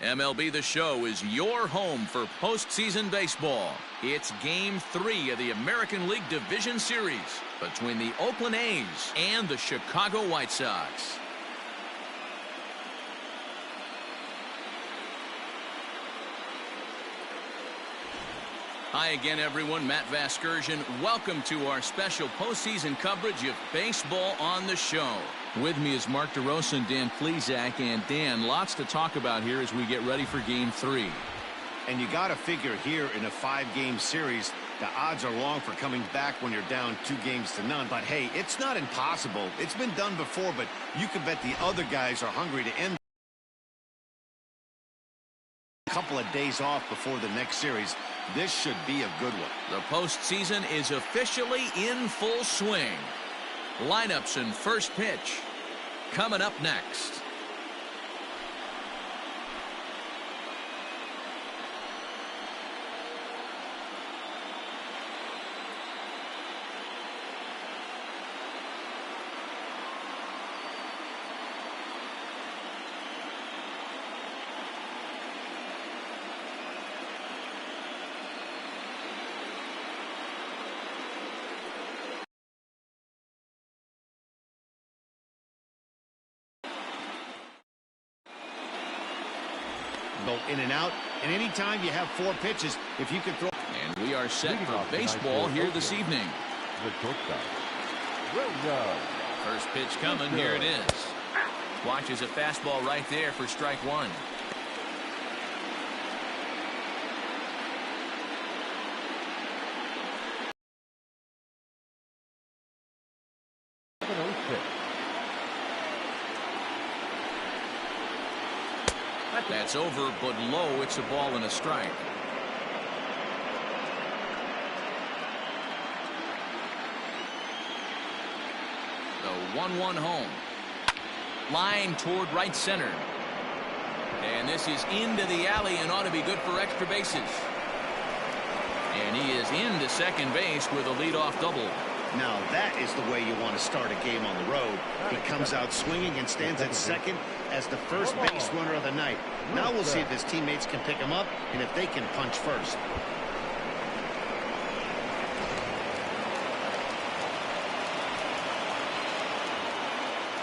MLB The Show is your home for postseason baseball. It's Game 3 of the American League Division Series between the Oakland A's and the Chicago White Sox. Hi again, everyone. Matt Vasgersian. Welcome to our special postseason coverage of Baseball on the Show. With me is Mark DeRosa and Dan Plesac. And Dan, lots to talk about here as we get ready for Game 3. And you got to figure here in a 5-game series, the odds are long for coming back when you're down 2-0. But hey, it's not impossible. It's been done before, but you can bet the other guys are hungry to end a couple of days off before the next series. This should be a good one. The postseason is officially in full swing. Lineups and first pitch coming up next. Go in and out, and anytime you have 4 pitches, if you can throw. And we are set for baseball here this evening. First pitch coming. Here it is. Watches a fastball right there for strike 1. That's over, but low. It's a ball and a strike. The 1-1 home. Line toward right center. And this is into the alley and ought to be good for extra bases. And he is into second base with a leadoff double. Now that is the way you want to start a game on the road. He comes out swinging and stands at second as the first base runner of the night. Now we'll see if his teammates can pick him up and if they can punch first.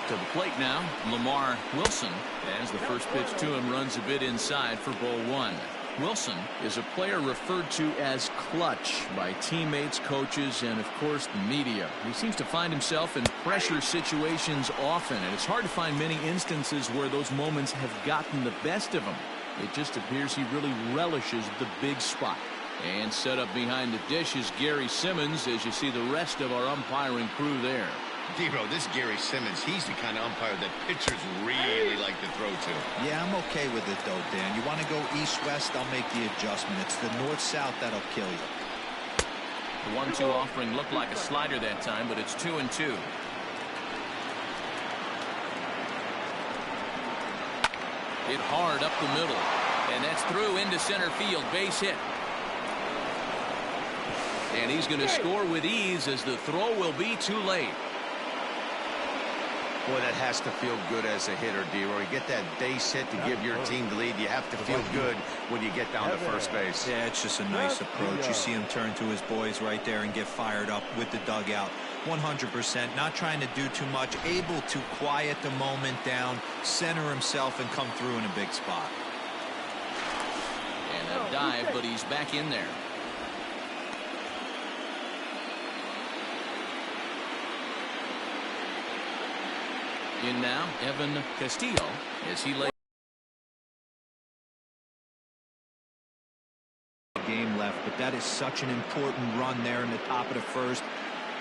To the plate now, Lamar Wilson, as the first pitch to him runs a bit inside for ball 1. Wilson is a player referred to as clutch by teammates, coaches, and of course the media. He seems to find himself in pressure situations often, and it's hard to find many instances where those moments have gotten the best of him. It just appears he really relishes the big spot. And set up behind the dish is Gary Simmons, as you see the rest of our umpiring crew there. Dero, this Gary Simmons, he's the kind of umpire that pitchers really like to throw to. Yeah, I'm okay with it, though, Dan. You want to go east-west, I'll make the adjustment. It's the north-south that'll kill you. The 1-2 offering looked like a slider that time, but it's 2-2. Hit hard up the middle, and that's through into center field. Base hit. And he's going to score with ease as the throw will be too late. Boy, that has to feel good as a hitter, D-Roy. You get that base hit to give your team the lead. You have to feel good when you get down to first base. Yeah, it's just a nice approach. You see him turn to his boys right there and get fired up with the dugout. 100%, not trying to do too much, able to quiet the moment down, center himself, and come through in a big spot. And a dive, but he's back in there. In now, Evan Castillo, as he lays. Game left, but that is such an important run there in the top of the first.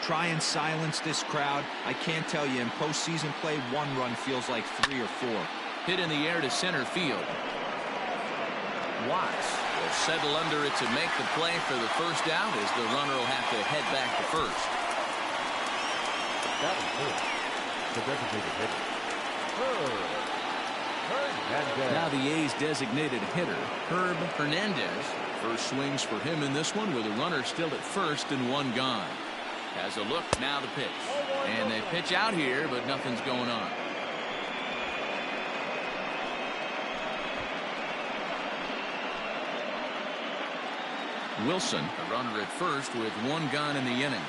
Try and silence this crowd. I can't tell you, in postseason play, 1 run feels like 3 or 4. Hit in the air to center field. Watts will settle under it to make the play for the first out, as the runner will have to head back to first. That was good. The designated hitter. Now the A's designated hitter, Herb Hernandez. First swings for him in this one with a runner still at first and 1 gone. Has a look, now the pitch. And they pitch out here, but nothing's going on. Wilson, the runner at first with one gone in the inning.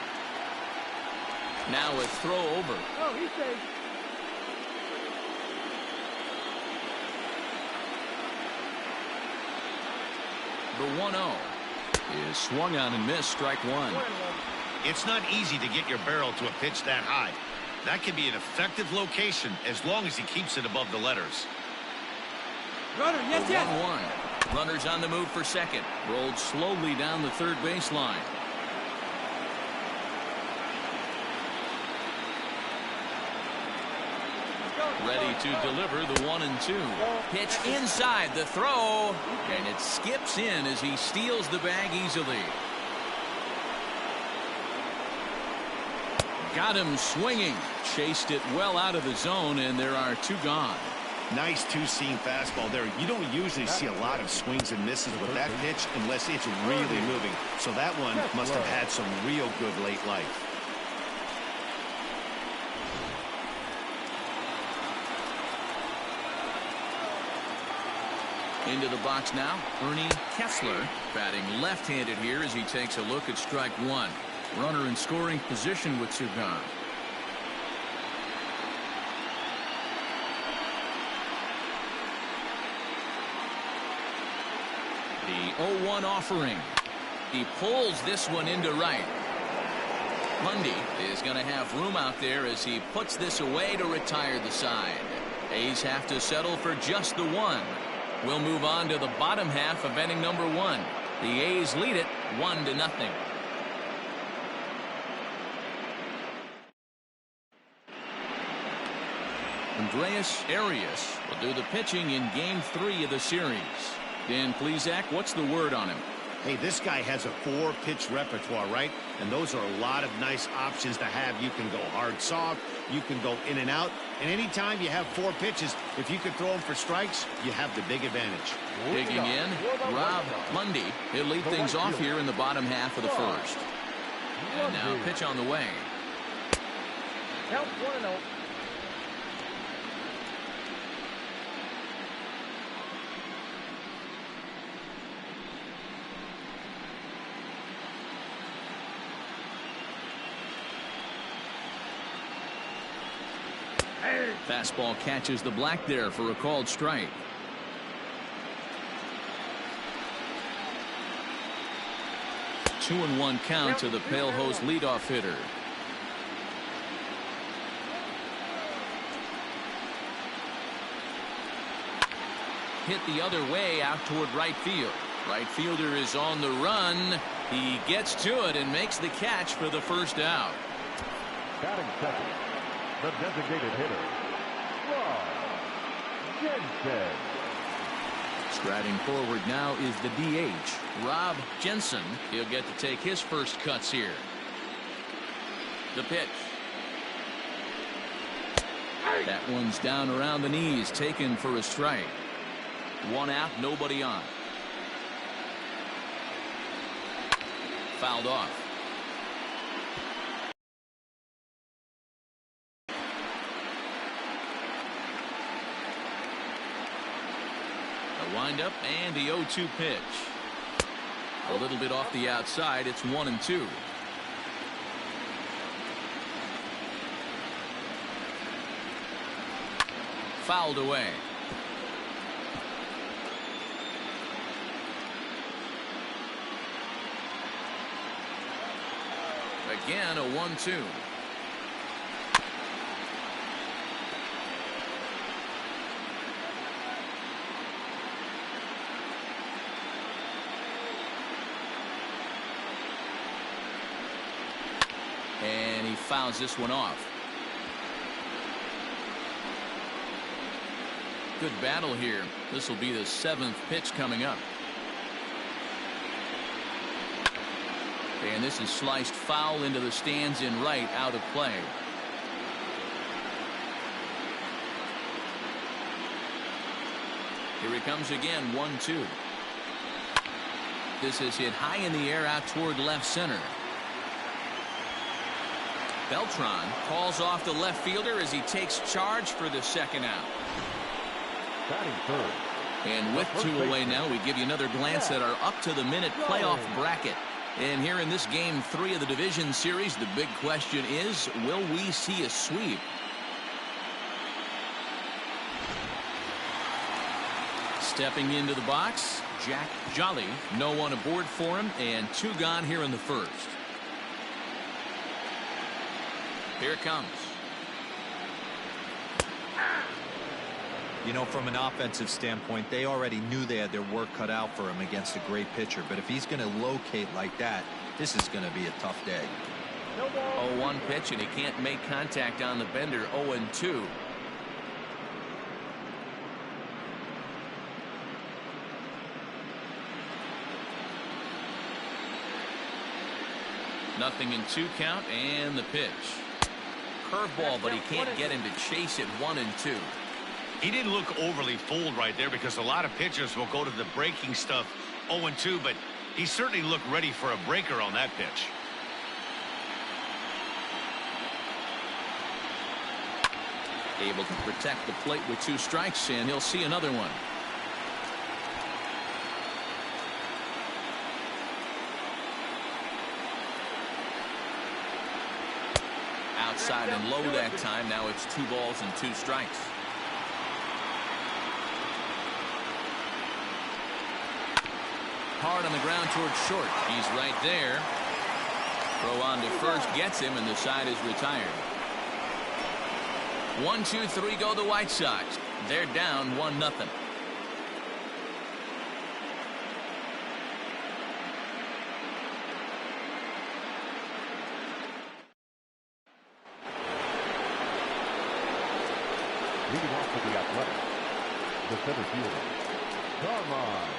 Now a throw over. Oh, he's safe. The 1-0 is swung on and missed, strike one. It's not easy to get your barrel to a pitch that high. That can be an effective location as long as he keeps it above the letters. Runner, yes, The yes. 1-1. Runners on the move for second. Rolled slowly down the third baseline. Ready to deliver the 1-2. Pitch inside the throw, and it skips in as he steals the bag easily. Got him swinging. Chased it well out of the zone, and there are two gone. Nice two-seam fastball there. You don't usually see a lot of swings and misses with that pitch unless it's really moving. So that one must have had some real good late life. Into the box now, Ernie Kessler, batting left-handed here as he takes a look at strike one. Runner in scoring position with two gone. The 0-1 offering. He pulls this one into right. Mundy is going to have room out there as he puts this away to retire the side. A's have to settle for just the one. We'll move on to the bottom half of inning number one. The A's lead it 1-0. Andreas Arias will do the pitching in game 3 of the series. Dan Plesac, what's the word on him? Hey, this guy has a 4-pitch repertoire, right? And those are a lot of nice options to have. You can go hard, soft. You can go in and out. And anytime you have 4 pitches, if you can throw them for strikes, you have the big advantage. Digging in, Rob Mundy. He'll lead things off here in the bottom half of the first. And now pitch on the way. Count 1-0. Fastball catches the black there for a called strike. Two and one count to the Pale Host leadoff hitter. Hit the other way out toward right field. Right fielder is on the run. He gets to it and makes the catch for the first out. Batting second, the designated hitter, Jensen. Striding forward now is the DH, Rob Jensen. He'll get to take his first cuts here. The pitch. That one's down around the knees, taken for a strike. One out, nobody on. Fouled off. Windup and the 0-2 pitch. A little bit off the outside. It's 1-2. Fouled away. Again, a 1-2. And he fouls this one off. Good battle here. This will be the 7th pitch coming up. And this is sliced foul into the stands in right, out of play. Here he comes again, 1-2. This is hit high in the air out toward left center. Beltran calls off the left fielder as he takes charge for the second out. Batting third, And with 2 away now, we give you another glance at our up-to-the-minute playoff bracket. And here in this Game 3 of the division series, the big question is, will we see a sweep? Stepping into the box, Jack Jolly. No one aboard for him, and 2 gone here in the first. Here it comes. You know, from an offensive standpoint, they already knew they had their work cut out for him against a great pitcher. But if he's going to locate like that, this is going to be a tough day. 0-1 pitch, and he can't make contact on the bender. 0-2. Nothing in 2 count, and the pitch. Curveball, but he can't get him to chase it. 1-2. He didn't look overly fooled right there because a lot of pitchers will go to the breaking stuff 0-2, but he certainly looked ready for a breaker on that pitch. Able to protect the plate with 2 strikes, and he'll see another one. Outside and low that time. Now it's 2 balls and 2 strikes. Hard on the ground towards short. He's right there. Throw on to first gets him, and the side is retired. 1-2-3 go the White Sox. They're down 1-0. Leading off for the Athletics, the center fielder, Guzman.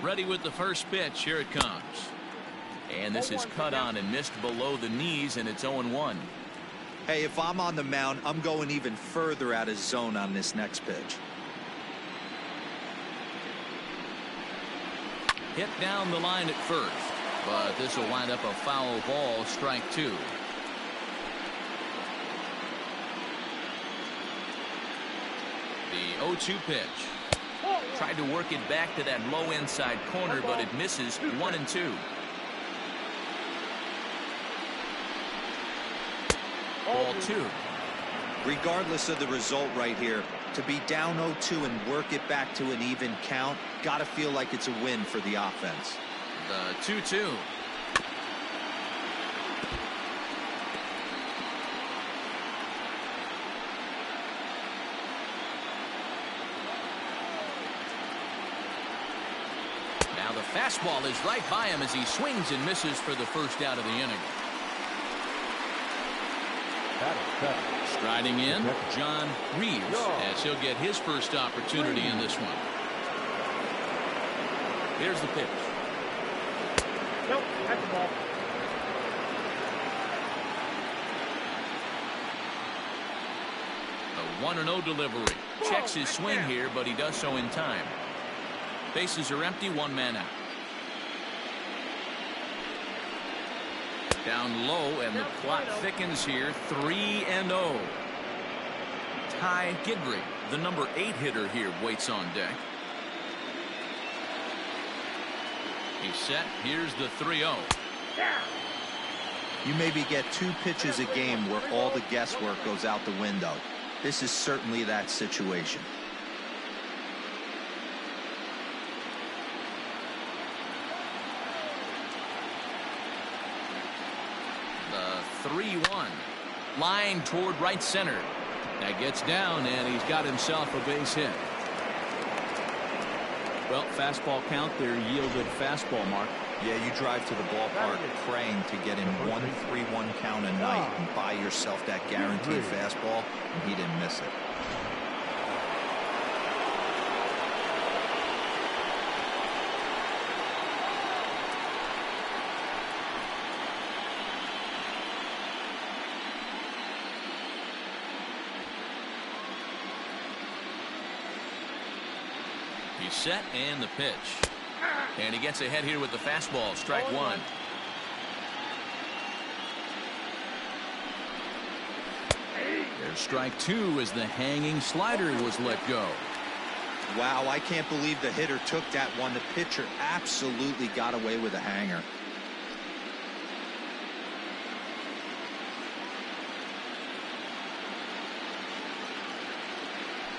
Ready with the first pitch. Here it comes. And this is cut on and missed below the knees, and it's 0-1. Hey, if I'm on the mound, I'm going even further out of zone on this next pitch. Hit down the line at first, but this will wind up a foul ball. Strike 2. The 0-2 pitch. Tried to work it back to that low inside corner, but it misses. 1-2. Ball 2. Regardless of the result right here, to be down 0-2 and work it back to an even count, got to feel like it's a win for the offense. The 2-2. Now the fastball is right by him as he swings and misses for the first out of the inning. Striding in, John Reeves, as he'll get his first opportunity in this one. Here's the pitch. Nope, that's the ball. A 1-0 delivery. Checks his swing here, but he does so in time. Bases are empty, 1 man out. Down low, and the plot thickens here. 3-0. Ty Gibri, the number 8 hitter here, waits on deck. He's set. Here's the 3-0. You maybe get 2 pitches a game where all the guesswork goes out the window. This is certainly that situation. The 3-1. Line toward right center. That gets down, and he's got himself a base hit. Well, fastball count there yielded fastball, Mark. Yeah, you drive to the ballpark praying to get in 1-3-1 count a night and buy yourself that guaranteed fastball, and he didn't miss it. He's set and the pitch. And he gets ahead here with the fastball. Strike one. There's strike two as the hanging slider was let go. Wow, I can't believe the hitter took that one. The pitcher absolutely got away with a hanger.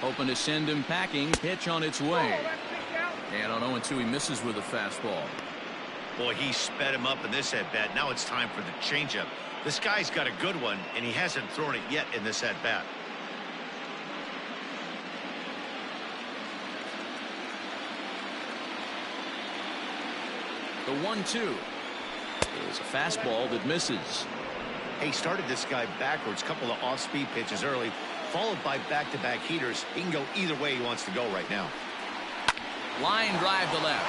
Hoping to send him packing. Pitch on its way. And on 0-2, he misses with a fastball. Boy, he sped him up in this at-bat. Now it's time for the changeup. This guy's got a good one, and he hasn't thrown it yet in this at-bat. The 1-2 is a fastball that misses. He started this guy backwards, couple of off-speed pitches early, followed by back-to-back heaters. He can go either way he wants to go right now. Line drive to left.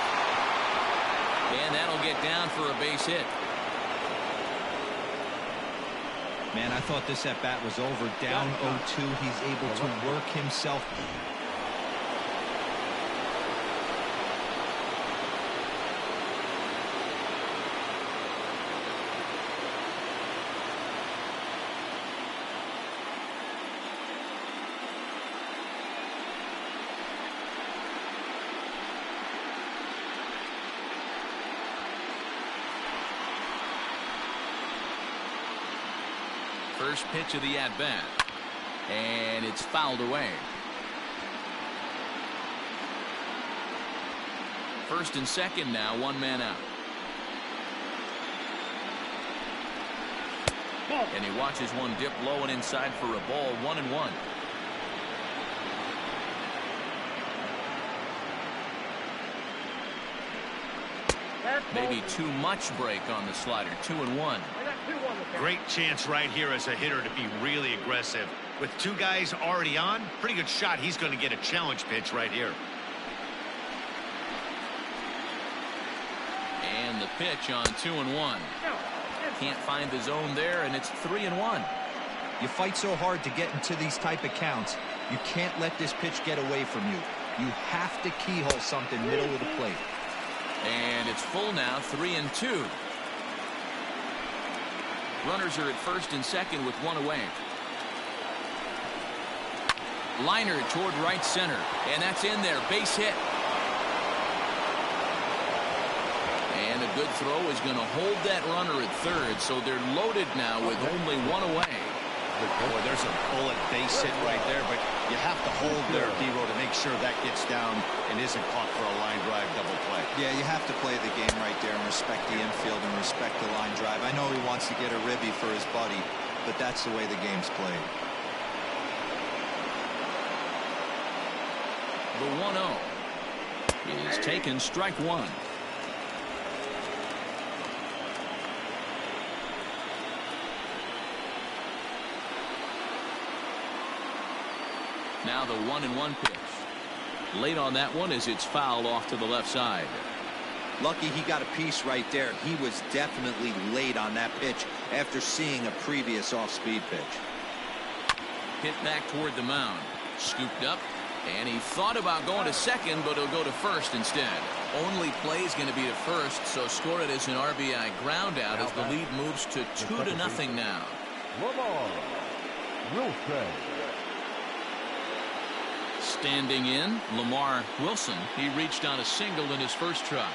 And that'll get down for a base hit. Man, I thought this at-bat was over. Down 0-2, he's able to work himself. First pitch of the at-bat. And it's fouled away. First and second now, one man out. And he watches one dip low and inside for a ball. 1-1. Maybe too much break on the slider. 2-1. Great chance right here as a hitter to be really aggressive. With two guys already on, pretty good shot. He's going to get a challenge pitch right here. And the pitch on 2-1. Can't find the zone there, and it's 3-1. You fight so hard to get into these type of counts. You can't let this pitch get away from you. You have to keyhole something middle of the plate. And it's full now, 3-2. Runners are at first and second with one away. Liner toward right center, and that's in there. Base hit. And a good throw is going to hold that runner at third, so they're loaded now with only one away. Boy, there's a bullet base hit right there, but you have to hold there, D-Row, to make sure that gets down and isn't caught for a line drive double play. Yeah, you have to play the game right there and respect the infield and respect the line drive. I know he wants to get a ribby for his buddy, but that's the way the game's played. The 1-0 is taken, strike one. Now the 1-1 pitch. Late on that one as it's fouled off to the left side. Lucky he got a piece right there. He was definitely late on that pitch after seeing a previous off-speed pitch. Hit back toward the mound. Scooped up. And he thought about going to second, but he'll go to first instead. Only play is going to be to first, so score it as an RBI ground out as the lead moves to 2-0 now. Lamar Wilson. Standing in, Lamar Wilson. He reached on a single in his first try.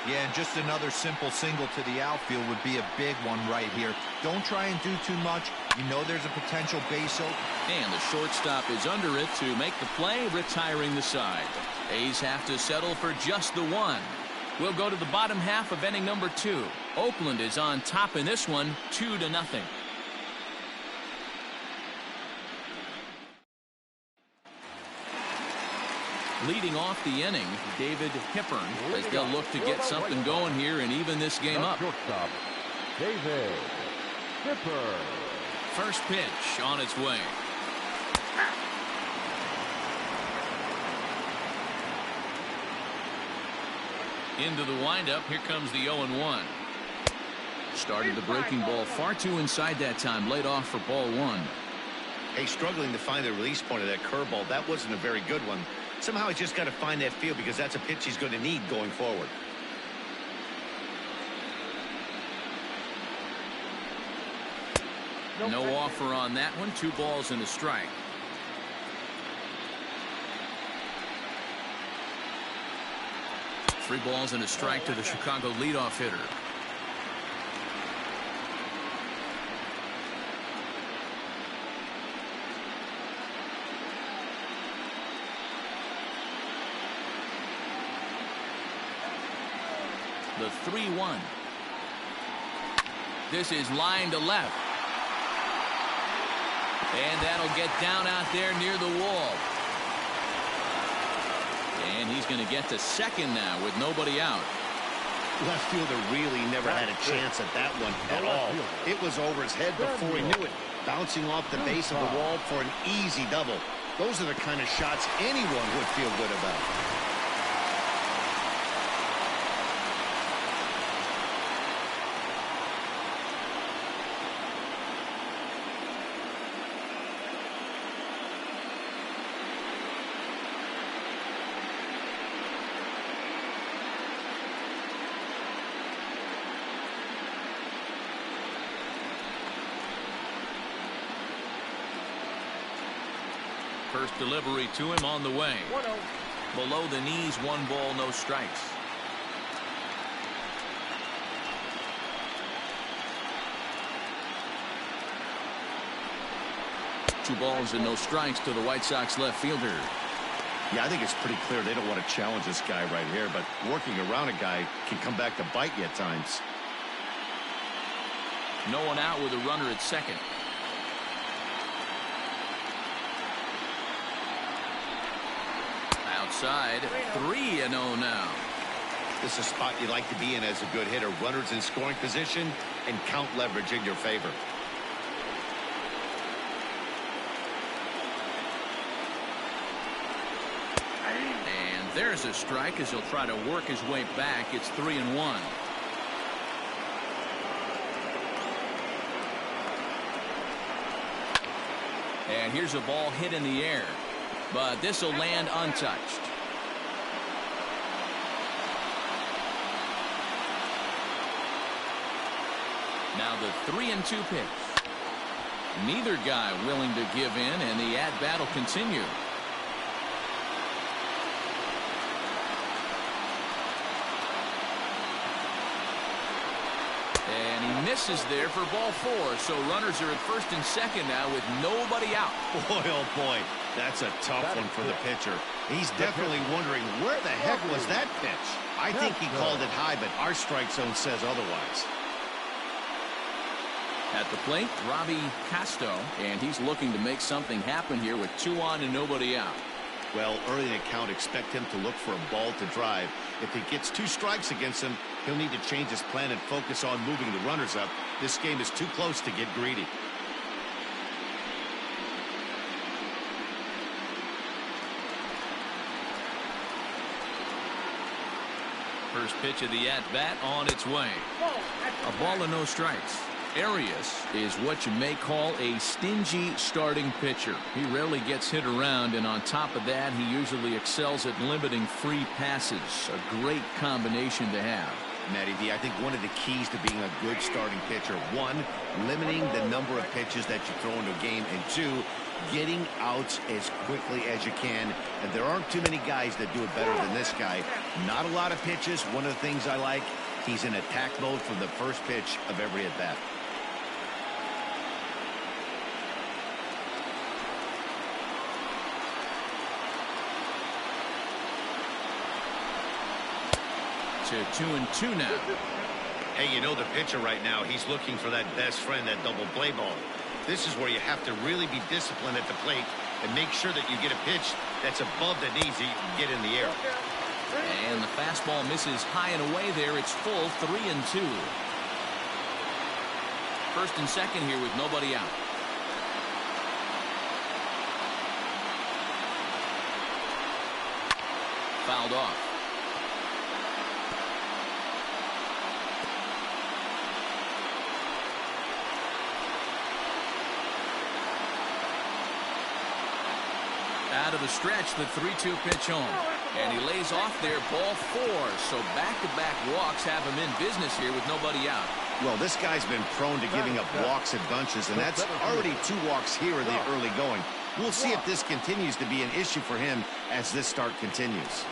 Yeah, and just another simple single to the outfield would be a big one right here. Don't try and do too much. You know there's a potential base hit. And the shortstop is under it to make the play, retiring the side. A's have to settle for just the one. We'll go to the bottom half of inning number 2. Oakland is on top in this one, 2-0. Leading off the inning, David Hepburn, as they'll look to get something going here and even this game up. Shortstop, David Hepburn. First pitch on its way. Into the windup. Here comes the 0-1. Started the breaking ball far too inside that time. Laid off for ball one. Hey, struggling to find the release point of that curveball. That wasn't a very good one. Somehow he's just got to find that feel because that's a pitch he's going to need going forward. No offer on that one. 2 balls and a strike. Three balls and a strike to the Chicago leadoff hitter. The 3-1. This is line to left. And that'll get down out there near the wall. And he's going to get to second now with nobody out. Left fielder really never had a chance at that one at all. It was over his head before he knew it. Bouncing off the base of the wall for an easy double. Those are the kind of shots anyone would feel good about. First delivery to him on the way. Below the knees, 1 ball, no strikes. Two balls and no strikes to the White Sox left fielder. Yeah, I think it's pretty clear they don't want to challenge this guy right here, but working around a guy can come back to bite you at times. No one out with a runner at second. Outside, 3-0 now. This is a spot you like to be in as a good hitter. Runners in scoring position and count leverage in your favor. And there's a strike as he'll try to work his way back. It's 3-1. And here's a ball hit in the air. But this will land untouched. Now the 3-2 pitch. Neither guy willing to give in, and the at-bat will continue. And he misses there for ball 4. So runners are at first and second now with nobody out. Boy, oh boy. That's a tough one for the pitcher. He's definitely wondering where the heck was that pitch. I think he called it high, but our strike zone says otherwise. At the plate, Robbie Castillo, and he's looking to make something happen here with 2 on and nobody out. Well, early in the count, expect him to look for a ball to drive. If he gets 2 strikes against him, he'll need to change his plan and focus on moving the runners up. This game is too close to get greedy. First pitch of the at-bat on its way. A ball and no strikes. Arias is what you may call a stingy starting pitcher. He rarely gets hit around, and on top of that, he usually excels at limiting free passes. A great combination to have. Matty D, I think one of the keys to being a good starting pitcher, 1, limiting the number of pitches that you throw into a game, and 2, getting outs as quickly as you can. And there aren't too many guys that do it better than this guy. Not a lot of pitches. One of the things I like, he's in attack mode from the first pitch of every at-bat. To 2-2 now. Hey, you know the pitcher right now, he's looking for that best friend, that double play ball. This is where you have to really be disciplined at the plate and make sure that you get a pitch that's above the knees that you can get in the air. And the fastball misses high and away there. It's full, 3-2. First and second here with nobody out. Fouled off. Out of the stretch, the 3-2 pitch home. And he lays off there, ball 4. So back-to-back walks have him in business here with nobody out. Well, this guy's been prone to giving up walks at bunches, and that's already 2 walks here in the early going. We'll see if this continues to be an issue for him as this start continues.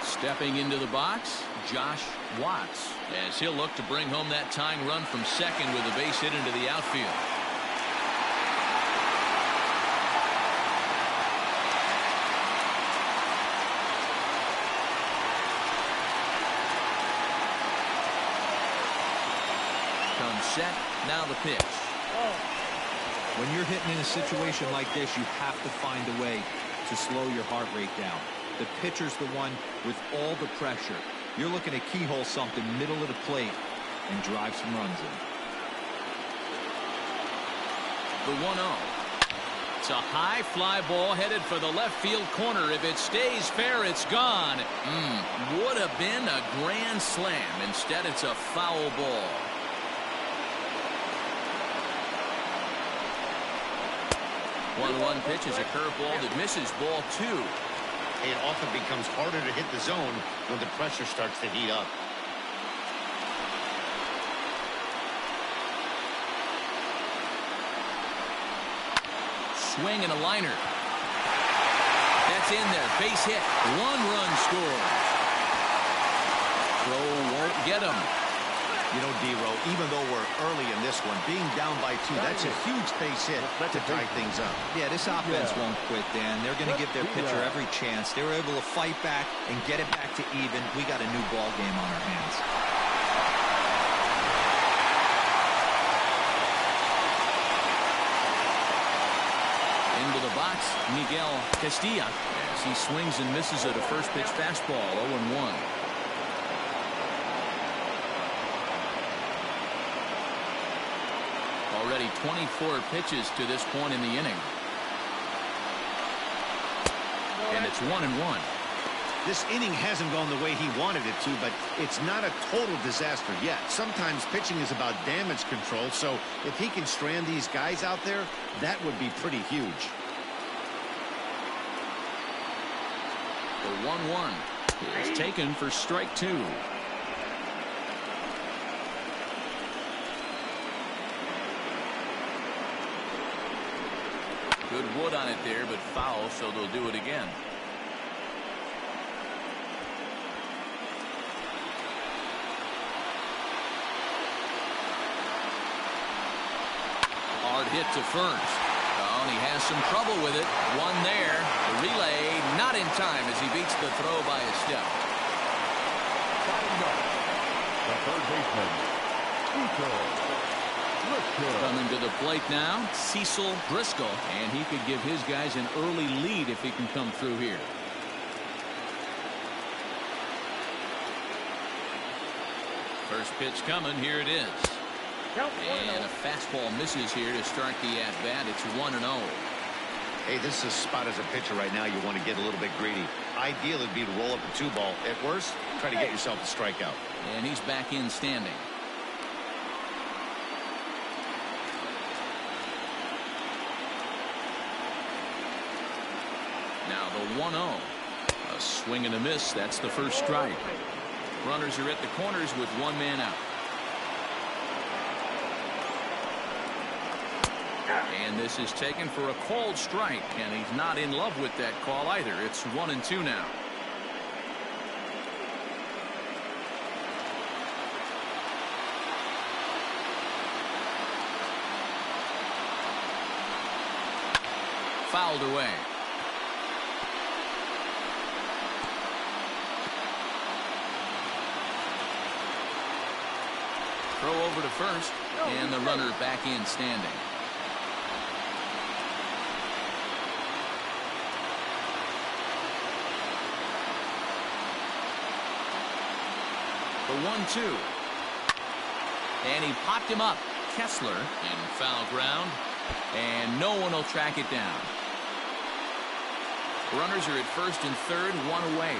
Stepping into the box, Josh Watts, as he'll look to bring home that tying run from second with a base hit into the outfield. Comes set, now the pitch. When you're hitting in a situation like this, you have to find a way to slow your heart rate down. The pitcher's the one with all the pressure. You're looking to keyhole something middle of the plate and drive some runs in. The 1-0. It's a high fly ball headed for the left field corner. If it stays fair, it's gone. Would have been a grand slam. Instead, it's a foul ball. One pitch is a curveball that misses, ball 2. It often becomes harder to hit the zone when the pressure starts to heat up. Swing and a liner. That's in there. Base hit. 1-run score. Throw won't get him. You know, D-Row, even though we're early in this one, being down by 2, that's a huge base hit to tie things up. Yeah, this offense won't quit, Dan. They're going to give their pitcher every chance. They were able to fight back and get it back to even. We got a new ball game on our hands. Into the box, Miguel Castillo, as he swings and misses at a first pitch fastball, 0-1. Already 24 pitches to this point in the inning. And it's 1-1. This inning hasn't gone the way he wanted it to, but it's not a total disaster yet. Sometimes pitching is about damage control, so if he can strand these guys out there, that would be pretty huge. The 1-1 is taken for strike 2. Good wood on it there, but foul, so they'll do it again. Hard hit to first. Oh, and he has some trouble with it. One there. The relay not in time as he beats the throw by a step. The third baseman, Coming to the plate now, Cecil Driscoll, and he could give his guys an early lead if he can come through here. First pitch coming, here it is. And a fastball misses here to start the at-bat. It's 1-0. Hey, this is a spot as a pitcher right now. You want to get a little bit greedy. Ideal would be to roll up a 2-ball. At worst, try to get yourself a strikeout. And he's back in standing. Now the 1-0. A swing and a miss. That's the first strike. Runners are at the corners with one man out. And this is taken for a called strike, and he's not in love with that call either. It's 1-2 now. Fouled away. Throw over to first, and the runner back in standing. The 1-2. And he popped him up. Kessler in foul ground, and no one will track it down. Runners are at first and third, one away.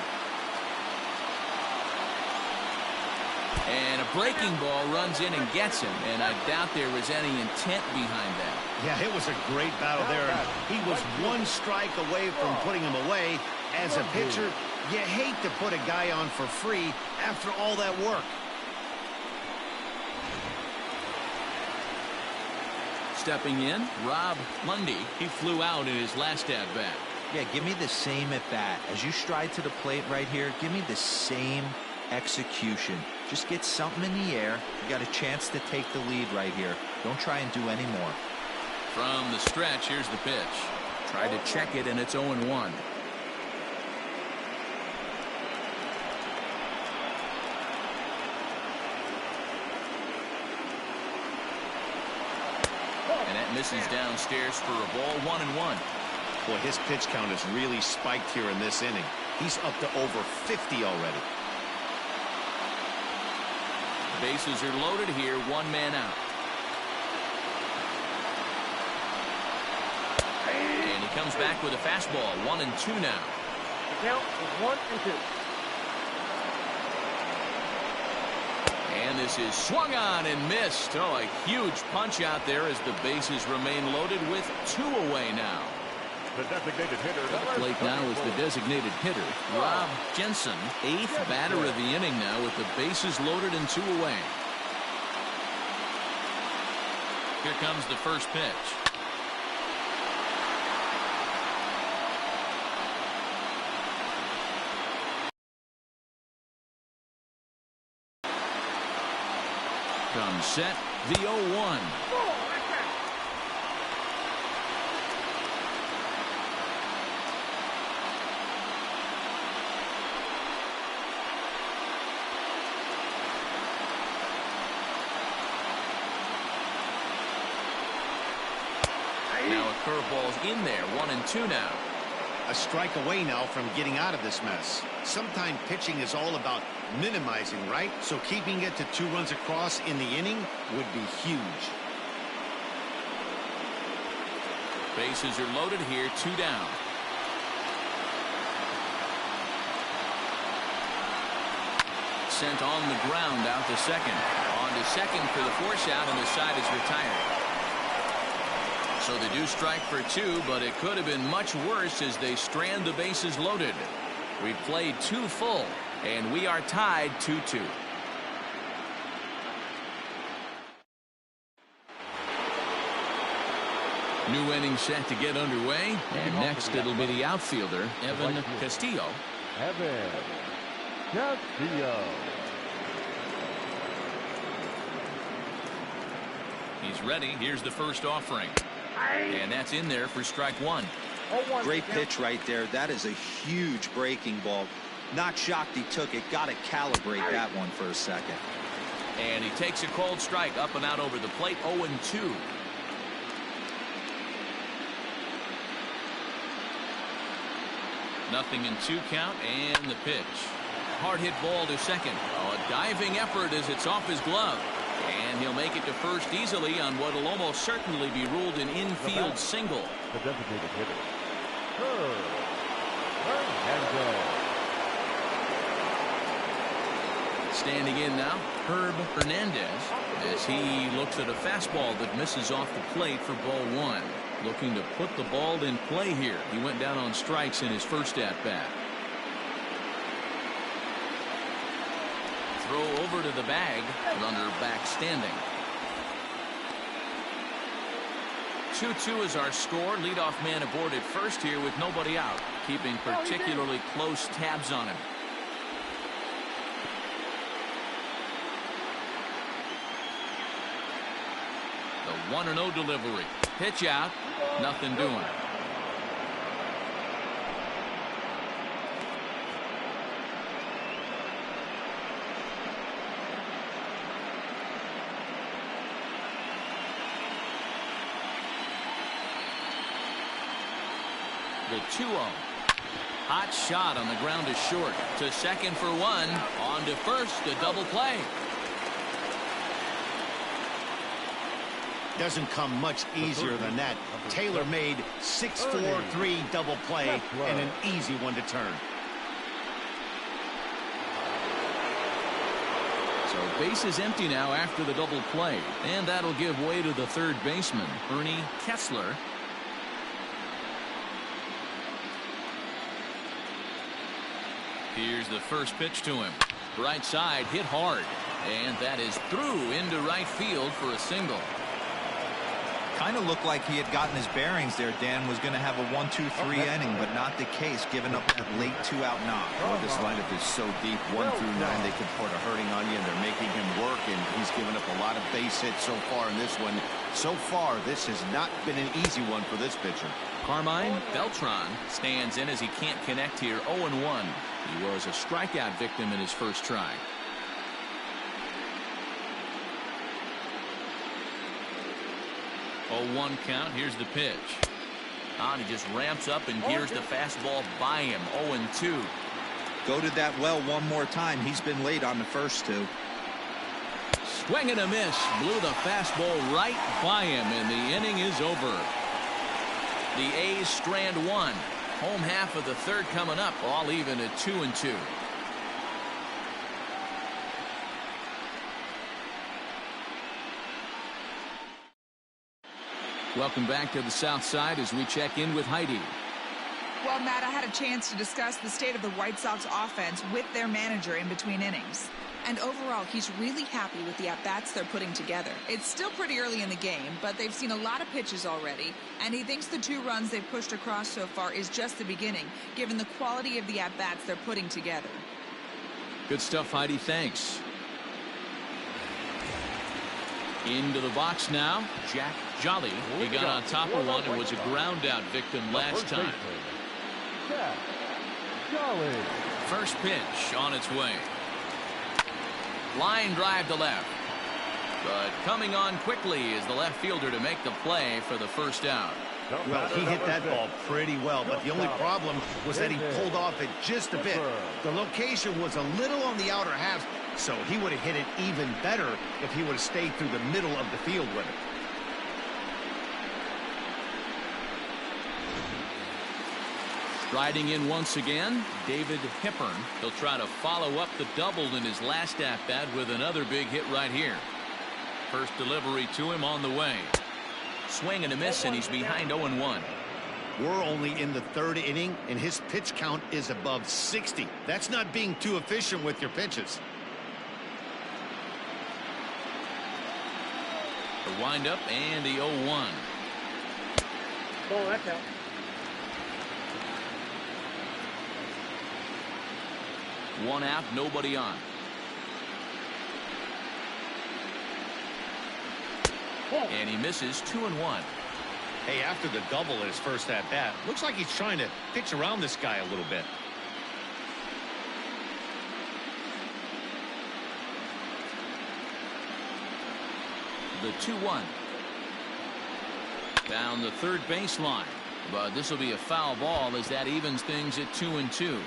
And a breaking ball runs in and gets him, and I doubt there was any intent behind that. Yeah, it was a great battle there. He was one strike away from putting him away. As a pitcher, you hate to put a guy on for free after all that work. Stepping in, Rob Lundy. He flew out in his last at-bat. Yeah, give me the same at-bat. As you stride to the plate right here, give me the same execution. Just get something in the air. You got a chance to take the lead right here. Don't try and do any more. From the stretch, here's the pitch. Try to check it, and it's 0-1. And that misses downstairs for a ball, 1-1. Boy, his pitch count has really spiked here in this inning. He's up to over 50 already. Bases are loaded here, one man out. And he comes back with a fastball, 1-2 now. The count is 1-2. And this is swung on and missed. Oh, a huge punch out there as the bases remain loaded with 2 away now. The designated hitter. At the plate now is the designated hitter, Rob Jensen, 8th batter of the inning now with the bases loaded and 2 away. Here comes the first pitch. Comes set, the 0-1. Now a curveball's in there, 1-2 now. A strike away now from getting out of this mess. Sometimes pitching is all about minimizing, right? So keeping it to 2 runs across in the inning would be huge. Bases are loaded here, 2 down. Sent on the ground out to second. On to second for the force out, and the side is retired. So they do strike for 2, but it could have been much worse as they strand the bases loaded. We've played 2 full, and we are tied 2-2. New inning set to get underway, and next it'll be the outfielder, Evan Castillo. Evan Castillo. He's ready. Here's the first offering. And that's in there for strike 1. Great pitch right there. That is a huge breaking ball. Not shocked he took it. Got to calibrate that one for a second. And he takes a cold strike up and out over the plate, 0-2. Nothing in 2 count, and the pitch. Hard hit ball to second. Oh, a diving effort as it's off his glove. And he'll make it to first easily on what will almost certainly be ruled an infield single. The designated hitter. Hernandez. Standing in now, Herb Hernandez, as he looks at a fastball that misses off the plate for ball 1. Looking to put the ball in play here. He went down on strikes in his first at-bat. Throw over to the bag. Runner back standing. 2-2 is our score. Leadoff man aboard at first here with nobody out. Keeping particularly close tabs on him. The 1-0 delivery. Pitch out. Nothing doing. The 2-0. Hot shot on the ground is short. To second for 1. On to first. A double play. Doesn't come much easier than that. Taylor made 6-4-3 double play and an easy one to turn. So base is empty now after the double play, and that'll give way to the third baseman, Ernie Kessler. Here's the first pitch to him. Right side, hit hard, and that is through into right field for a single. Kind of looked like he had gotten his bearings there. Dan was going to have a 1-2-3 inning, but not the case, giving up that late 2-out knock. Oh, this lineup is so deep, 1 through 9, they can put a hurting on you, and they're making him work, and he's given up a lot of base hits so far in this one. So far, this has not been an easy one for this pitcher. Carmine Beltran stands in as he can't connect here. 0-1. He was a strikeout victim in his first try. 0-1 count. Here's the pitch. He just ramps up and here's the fastball by him. 0-2. Go to that well one more time. He's been late on the first two. Swing and a miss. Blew the fastball right by him, and the inning is over. The A's strand one. Home half of the third coming up, all even at 2-2. Welcome back to the South Side as we check in with Heidi. Well, Matt, I had a chance to discuss the state of the White Sox offense with their manager in between innings. And overall, he's really happy with the at-bats they're putting together. It's still pretty early in the game, but they've seen a lot of pitches already, and he thinks the 2 runs they've pushed across so far is just the beginning, given the quality of the at-bats they're putting together. Good stuff, Heidi. Thanks. Into the box now, Jack Jolly. He got on top of one and was a ground-out victim last time. Jack Jolly. First pitch on its way. Line drive to left. But coming on quickly is the left fielder to make the play for the first out. Well, he hit that ball pretty well, but the only problem was that he pulled off it just a bit. The location was a little on the outer half, so he would have hit it even better if he would have stayed through the middle of the field with it. Striding in once again, David Hepburn. He'll try to follow up the double in his last at-bat with another big hit right here. First delivery to him on the way. Swing and a miss, and he's behind 0-1. We're only in the third inning, and his pitch count is above 60. That's not being too efficient with your pitches. The windup and the 0-1. Ball, that count. One out, nobody on. And he misses 2-1. Hey, after the double in his first at-bat, looks like he's trying to pitch around this guy a little bit. The 2-1. Down the third baseline. But this will be a foul ball as that evens things at 2-2.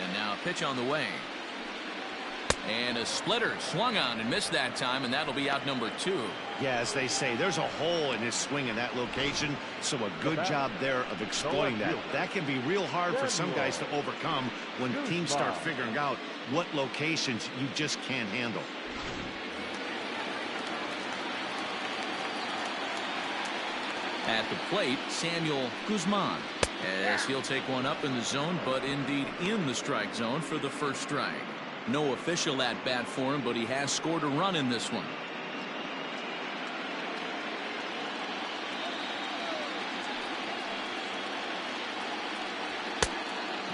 And now a pitch on the way. And a splitter swung on and missed that time, and that'll be out number 2. Yeah, as they say, there's a hole in his swing in that location, so a good job there of exploiting that. That can be real hard for some guys to overcome when teams start figuring out what locations you just can't handle. At the plate, Samuel Guzman, as he'll take one up in the zone, but indeed in the strike zone for the first strike. No official at bat for him, but he has scored a run in this one.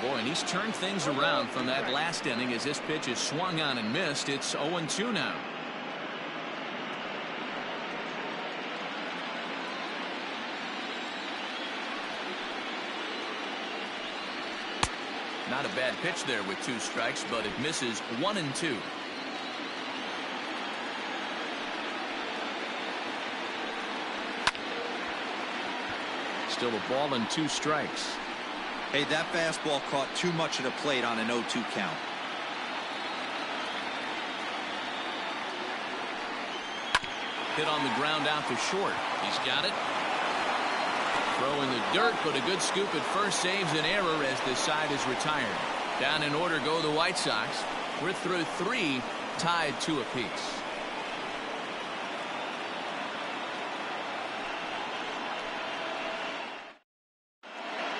Boy, and he's turned things around from that last inning as this pitch is swung on and missed. It's 0-2 now. Not a bad pitch there with 2 strikes, but it misses 1-2. Still a ball and 2 strikes. Hey, that fastball caught too much of the plate on an 0-2 count. Hit on the ground out to short. He's got it. Throw in the dirt, but a good scoop at first saves an error as this side is retired. Down in order go the White Sox. We're through 3, tied 2 apiece.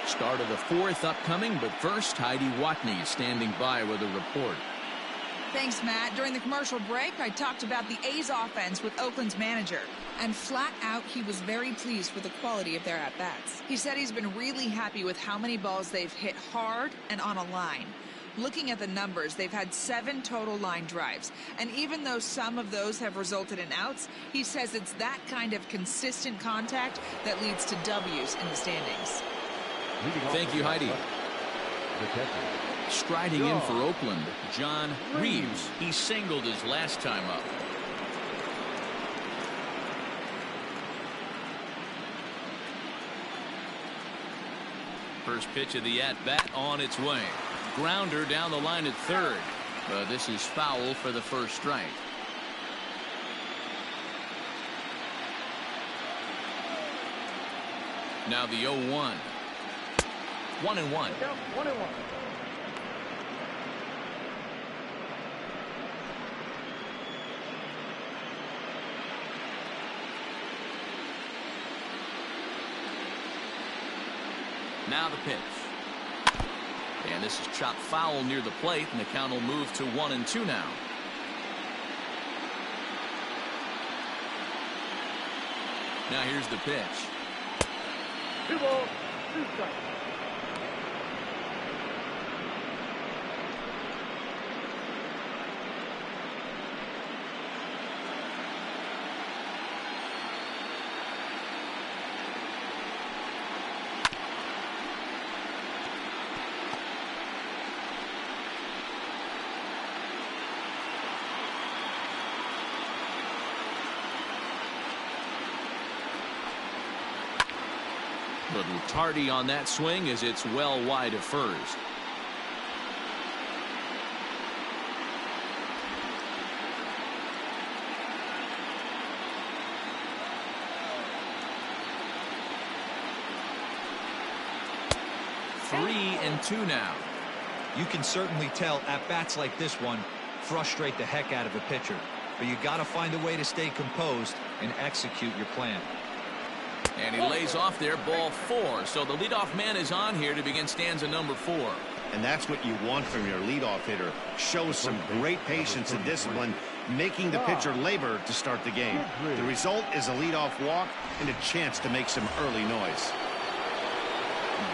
Start of the 4th upcoming, but first, Heidi Watney is standing by with a report. Thanks, Matt. During the commercial break, I talked about the A's offense with Oakland's manager. And flat out, he was very pleased with the quality of their at-bats. He said he's been really happy with how many balls they've hit hard and on a line. Looking at the numbers, they've had 7 total line drives. And even though some of those have resulted in outs, he says it's that kind of consistent contact that leads to W's in the standings. Thank you, Heidi. Striding in for Oakland, John Reeves. He singled his last time up. First pitch of the at-bat on its way. Grounder down the line at third. But this is foul for the first strike. Now the 0-1. 1-1. 1-1. Now the pitch. And this is chopped foul near the plate, and the count will move to 1-2 now. Now here's the pitch. 2 balls, 2 strikes. Little tardy on that swing as it's well wide of first. Three and 2 now. You can certainly tell at bats like this one frustrate the heck out of a pitcher, but you got to find a way to stay composed and execute your plan. And he lays off there, ball 4. So the leadoff man is on here to begin stanza number 4. And that's what you want from your leadoff hitter. Shows some great patience and discipline, making the pitcher labor to start the game. The result is a leadoff walk and a chance to make some early noise.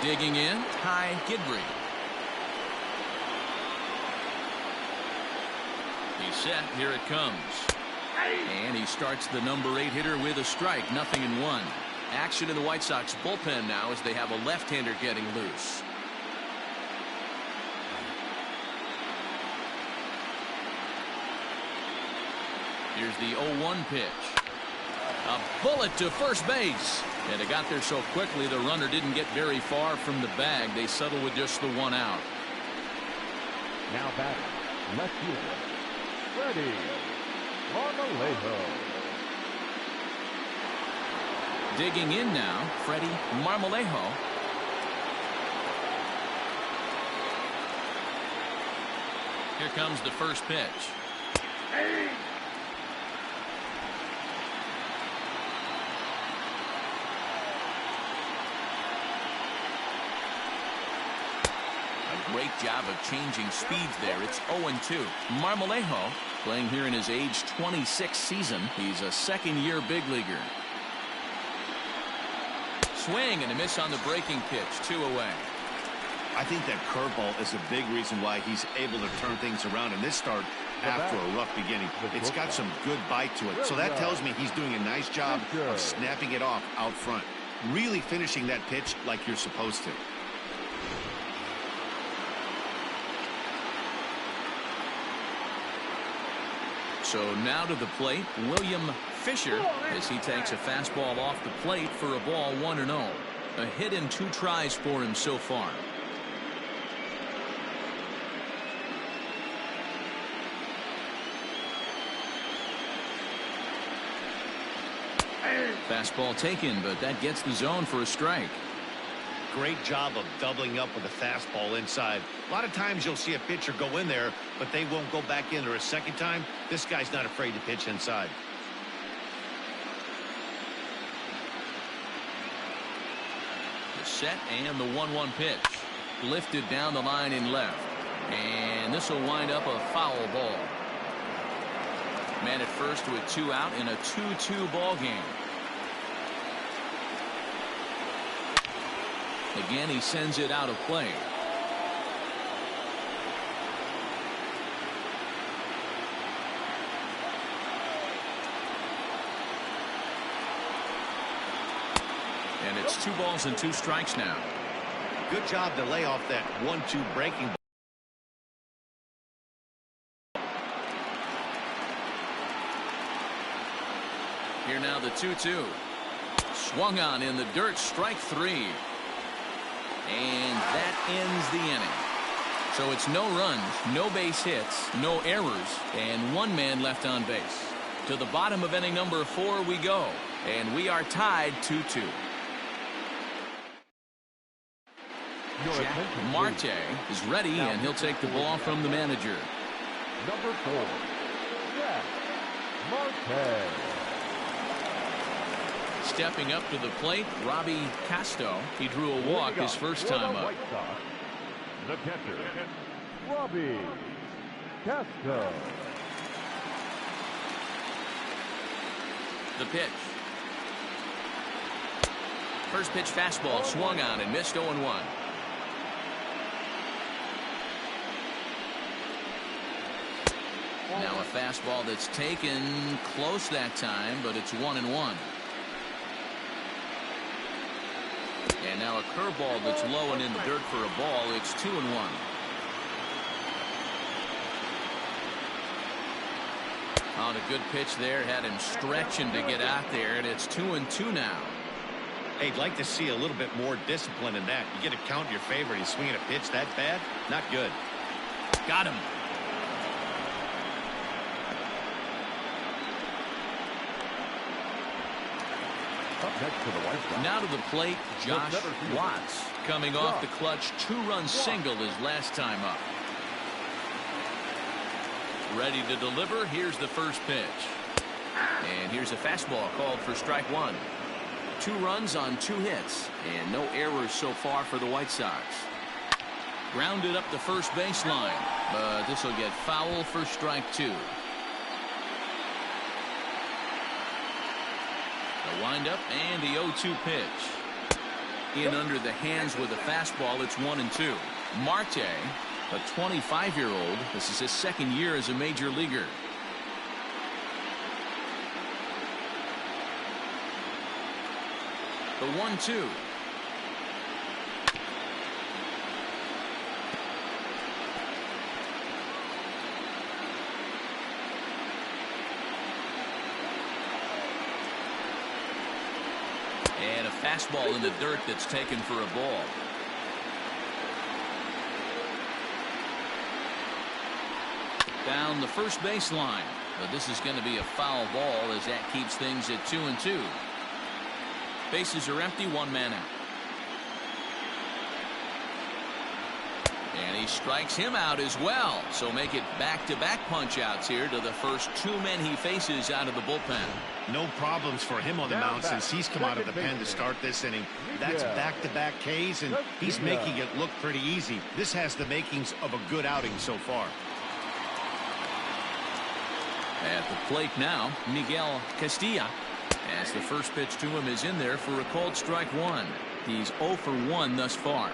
Digging in, Ty Gibri. He's set. Here it comes. And he starts the number 8 hitter with a strike. 0-1. Action in the White Sox bullpen now as they have a left-hander getting loose. Here's the 0-1 pitch. A bullet to first base. And it got there so quickly the runner didn't get very far from the bag. They settle with just the 1 out. Now batting, left fielder, Freddie Marmolejo. Digging in now, Freddie Marmolejo. Here comes the first pitch. A great job of changing speeds there. It's 0-2. Marmolejo playing here in his age 26 season. He's a second-year big leaguer. Swing and a miss on the breaking pitch. 2 away. I think that curveball is a big reason why he's able to turn things around in this start after a rough beginning. It's got some good bite to it. So that tells me he's doing a nice job of snapping it off out front. Really finishing that pitch like you're supposed to. So now to the plate, William Fisher, as he takes a fastball off the plate for a ball 1-0. A hit in 2 tries for him so far. Fastball taken, but that gets the zone for a strike. Great job of doubling up with a fastball inside. A lot of times you'll see a pitcher go in there, but they won't go back in there a second time. This guy's not afraid to pitch inside. The set and the 1-1 pitch. Lifted down the line in left. And this will wind up a foul ball. Man at first with 2 out in a 2-2 ball game. Again, he sends it out of play. And it's 2 balls and 2 strikes now. Good job to lay off that 1-2 breaking ball. Here now the 2-2. Swung on in the dirt, strike 3. And that ends the inning. So it's no runs, no base hits, no errors, and 1 man left on base. To the bottom of inning number 4 we go, and we are tied 2-2. Jack Marte is ready, and he'll take the ball from the manager. Number 4, Jack Marte. Stepping up to the plate, Robbie Castillo. He drew a walk his first time up. The catcher, Robbie Castillo. The pitch. First pitch fastball swung on and missed 0-1. Now a fastball that's taken close that time, but it's 1-1. And now a curveball that's low and in the dirt for a ball. It's 2-1. On a good pitch there, had him stretching to get out there, and it's 2-2 now. Hey, I'd like to see a little bit more discipline in that. You get a count in your favor. He's swinging a pitch that bad? Not good. Got him. Up next to the White Sox. Now to the plate, Josh Watts, coming off the clutch 2-run single his last time up. Ready to deliver. Here's the first pitch. And here's a fastball called for strike 1. 2 runs on 2 hits, and no errors so far for the White Sox. Grounded up the first baseline, but this will get foul for strike 2. The windup and the 0-2 pitch. In under the hands with a fastball. It's 1-2. Marte, a 25-year-old. This is his second year as a major leaguer. The 1-2. And a fastball in the dirt that's taken for a ball. Down the first baseline. But this is going to be a foul ball as that keeps things at 2-2. Bases are empty, 1 man out. And he strikes him out as well. So make it back-to-back punch-outs here to the first 2 men he faces out of the bullpen. No problems for him on the mound since he's come out of the pen to start this inning. That's back-to-back Ks, and he's making it look pretty easy. This has the makings of a good outing so far. At the plate now, Miguel Castillo. As the first pitch to him is in there for a called strike 1. He's 0 for 1 thus far.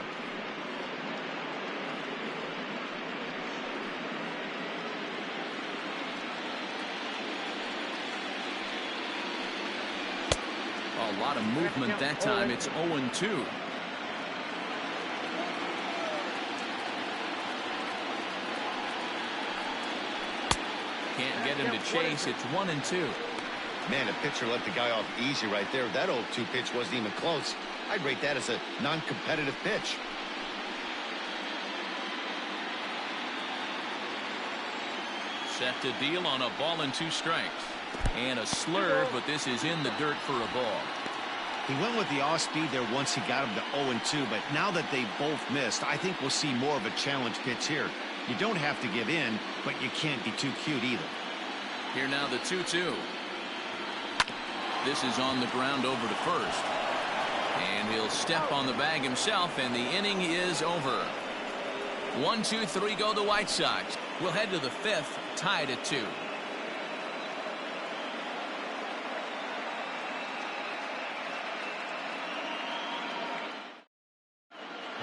A lot of movement that time. It's 0-2. Can't get him to chase. It's 1-2. Man, a pitcher let the guy off easy right there. That 0-2 pitch wasn't even close. I'd rate that as a non-competitive pitch. Set to deal on a ball and 2 strikes. And a slurve, but this is in the dirt for a ball. He went with the off speed there once he got him to 0-2, but now that they both missed, I think we'll see more of a challenge pitch here. You don't have to give in, but you can't be too cute either. Here now the 2-2. This is on the ground over to first. And he'll step on the bag himself, and the inning is over. 1, 2, 3 go the White Sox. We'll head to the fifth, tied at 2.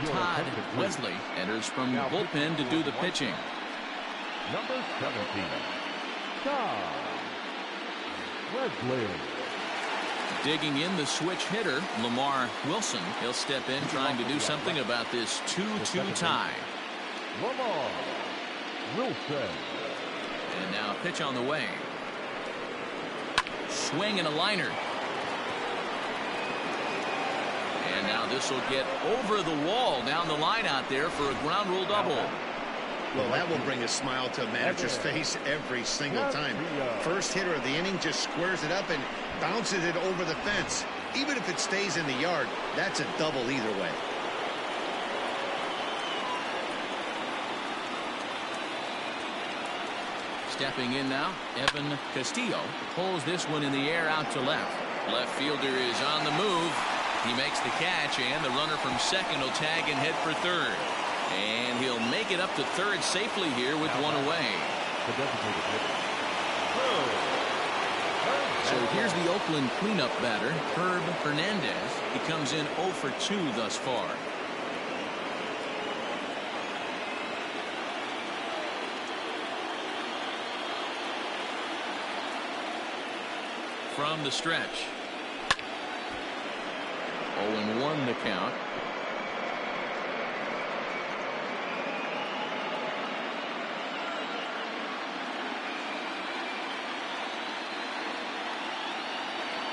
Todd Wesley enters from bullpen to do the pitching. Number 17, Todd Wesley. Digging in the switch hitter, Lamar Wilson. He'll step in trying to do something about this 2-2 tie. Lamar Wilson. And now pitch on the way. Swing and a liner. And now this will get over the wall down the line out there for a ground rule double. Well, that will bring a smile to a manager's face every single time. First hitter of the inning just squares it up and bounces it over the fence. Even if it stays in the yard, that's a double either way. Stepping in now, Evan Castillo pulls this one in the air out to left. Left fielder is on the move. He makes the catch, and the runner from second will tag and head for third. And he'll make it up to third safely here with one away. So here's the Oakland cleanup batter, Herb Hernandez. He comes in 0 for 2 thus far. From the stretch. 0-1 the count.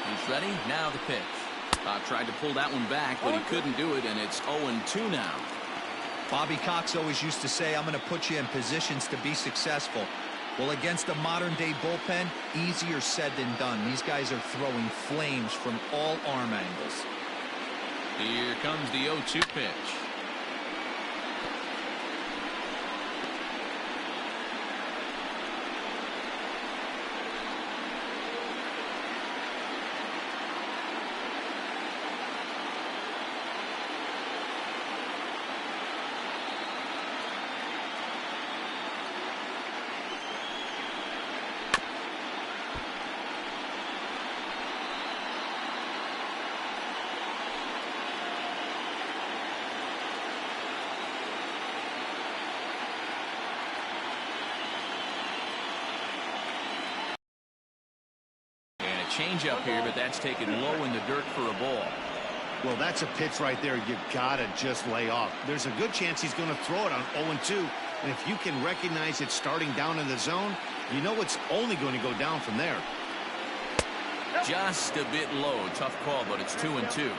He's ready. Now the pitch. Tried to pull that one back, but he couldn't do it, and it's 0-2 now. Bobby Cox always used to say, I'm going to put you in positions to be successful. Well, against a modern-day bullpen, easier said than done. These guys are throwing flames from all arm angles. Here comes the 0-2 pitch. Change up here, but that's taken low in the dirt for a ball. Well, that's a pitch right there you gotta just lay off. There's a good chance he's going to throw it on 0-2, and if you can recognize it starting down in the zone, you know it's only going to go down from there. Just a bit low. Tough call, but it's 2-2.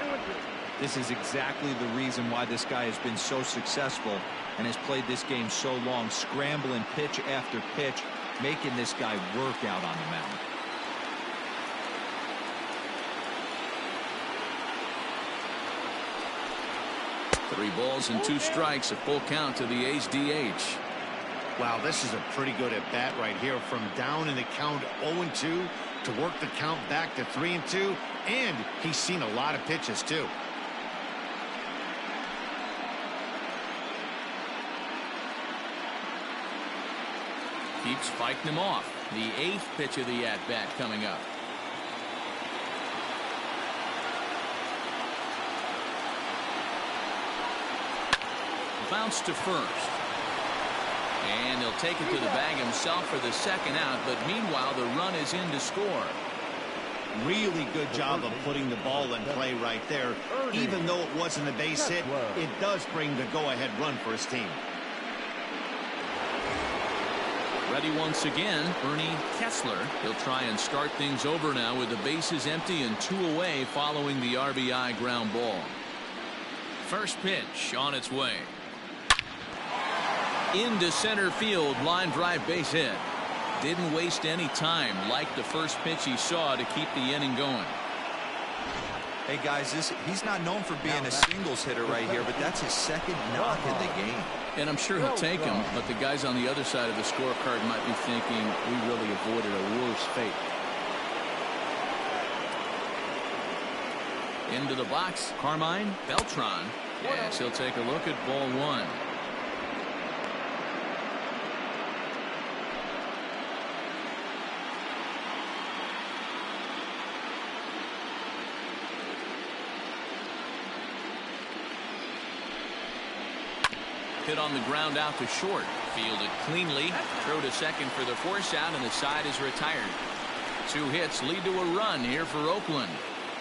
This is exactly the reason why this guy has been so successful and has played this game so long, scrambling pitch after pitch, making this guy work out on the mound. 3 balls and 2 strikes, a full count to the ace DH. Wow, this is a pretty good at bat right here, from down in the count 0-2 to work the count back to 3-2, and he's seen a lot of pitches too. Keeps fighting him off. The 8th pitch of the at bat coming up. Bounce to first. And he'll take it to the bag himself for the second out, but meanwhile the run is in to score. Really good job of putting the ball in play right there. Even though it wasn't a base hit, it does bring the go-ahead run for his team. Ready once again, Ernie Kessler. He'll try and start things over now with the bases empty and 2 away following the RBI ground ball. First pitch on its way. Into center field, line drive base hit. Didn't waste any time, like the first pitch he saw, to keep the inning going. Hey guys, he's not known for being a singles hitter right here, but that's his second knock in the game. And I'm sure he'll take him, but the guys on the other side of the scorecard might be thinking we really avoided a worse fate. Into the box, Carmine Beltran, as he'll take a look at ball one. Hit on the ground out to short. Fielded cleanly. Throw to second for the force out, and the side is retired. 2 hits lead to a run here for Oakland.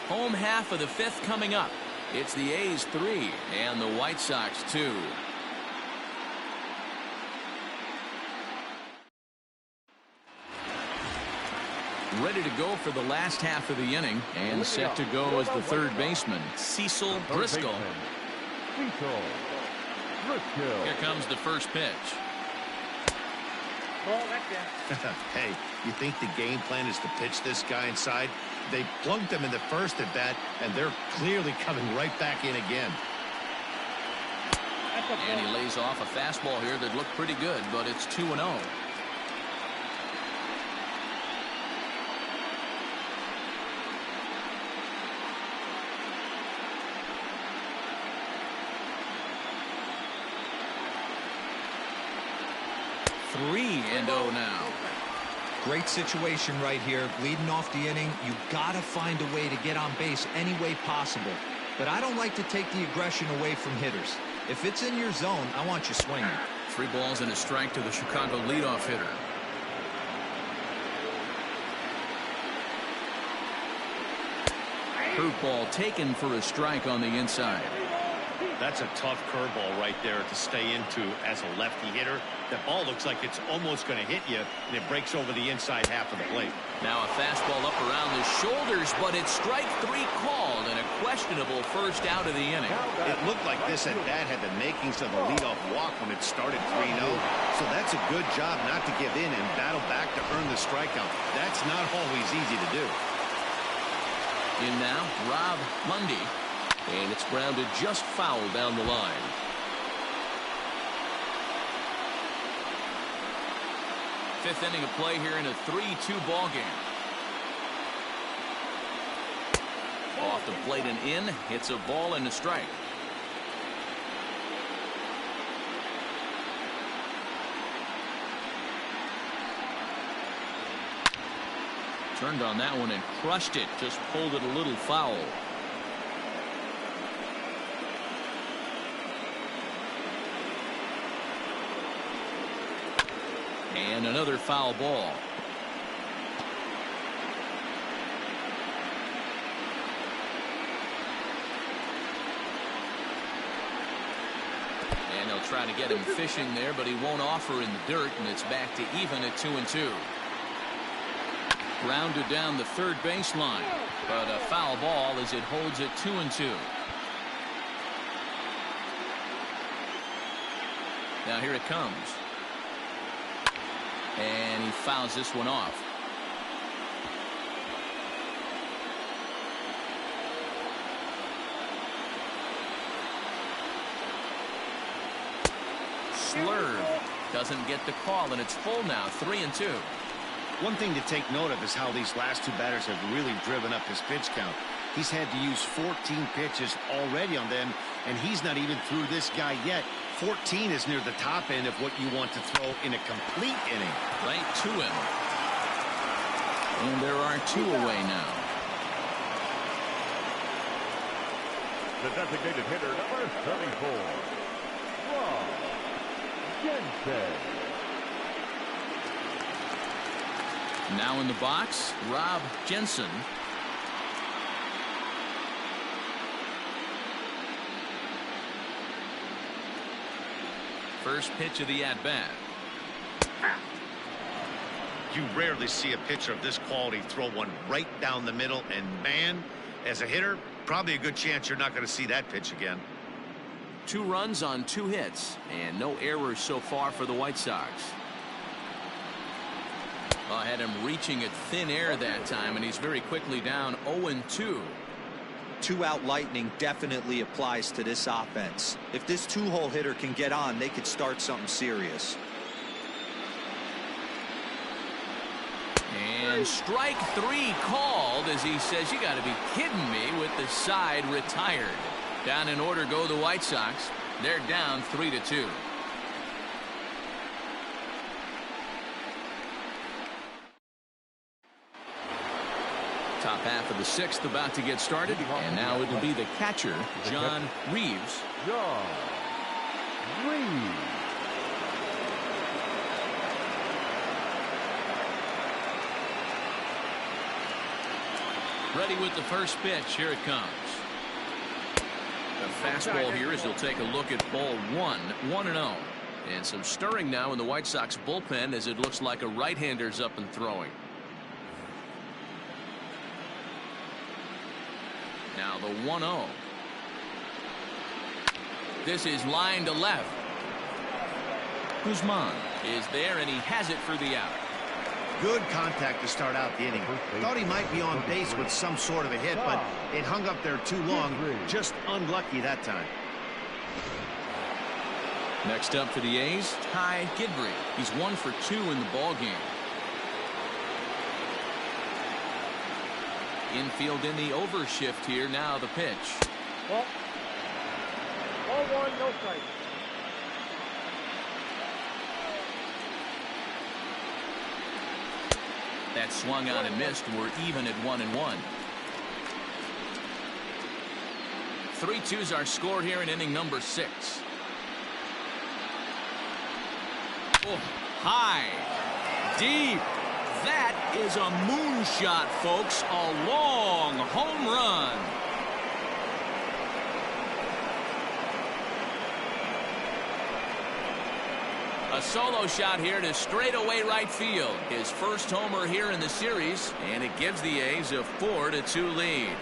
Home half of the 5th coming up. It's the A's 3 and the White Sox 2. Ready to go for the last half of the inning, and set to go as the third baseman, Cecil Driscoll. Here comes the first pitch. Hey, you think the game plan is to pitch this guy inside? They plunked him in the first at bat, and they're clearly coming right back in again. And he lays off a fastball here that looked pretty good, but it's 2-0. Three and 0 now. Great situation right here. Leading off the inning, you gotta find a way to get on base any way possible. But I don't like to take the aggression away from hitters. If it's in your zone, I want you swinging. 3 balls and a strike to the Chicago leadoff hitter. Curveball taken for a strike on the inside. That's a tough curveball right there to stay into as a lefty hitter. That ball looks like it's almost going to hit you, and it breaks over the inside half of the plate. Now a fastball up around the shoulders, but it's strike 3 called, and a questionable first out of the inning. It looked like this at bat had the makings of a leadoff walk when it started 3-0. So that's a good job not to give in and battle back to earn the strikeout. That's not always easy to do. In now, Rob Mundy. And it's grounded just foul down the line. Fifth inning of play here in a 3-2 ball game. Off the plate and in. It's a ball and a strike. Turned on that one and crushed it. Just pulled it a little foul. And another foul ball. And they'll try to get him fishing there, but he won't offer in the dirt, and it's back to even at 2-2. Grounded down the third baseline, but a foul ball as it holds at 2-2. Now here it comes. And he fouls this one off. Slurve doesn't get the call, and it's full now, 3-2. One thing to take note of is how these last 2 batters have really driven up his pitch count. He's had to use 14 pitches already on them, and he's not even through this guy yet. 14 is near the top end of what you want to throw in a complete inning. Right to him. And there are 2 away now. The designated hitter, number 34, Jensen. Now in the box, Rob Jensen. First pitch of the at-bat. You rarely see a pitcher of this quality throw one right down the middle, and man, as a hitter, probably a good chance you're not going to see that pitch again. 2 runs on 2 hits, and no errors so far for the White Sox. Had him reaching at thin air that time, and he's very quickly down 0-2. 2-out lightning definitely applies to this offense. If this 2-hole hitter can get on, they could start something serious. And strike 3 called as he says, "You got to be kidding me," with the side retired. Down in order go the White Sox. They're down 3-2. Top half of the 6th about to get started, and now it'll be the catcher, John Reeves. John Reeves. Ready with the first pitch. Here it comes. A fastball here as he'll take a look at ball 1, 1-0. And some stirring now in the White Sox bullpen as it looks like a right-hander's up and throwing. Now the 1-0. This is line to left. Guzman is there, and he has it for the out. Good contact to start out the inning. Thought he might be on base with some sort of a hit, but it hung up there too long. Just unlucky that time. Next up for the A's, Gibri. He's 1 for 2 in the ball game. Infield in the overshift here. Now the pitch. Ball 1, no strike. That swung on and missed. We're even at 1-1. 3-2's our score here in inning number 6. Oh, high, deep. That is a moonshot, folks. A long home run. A solo shot here to straightaway right field. His first homer here in the series, and it gives the A's a 4-2 lead.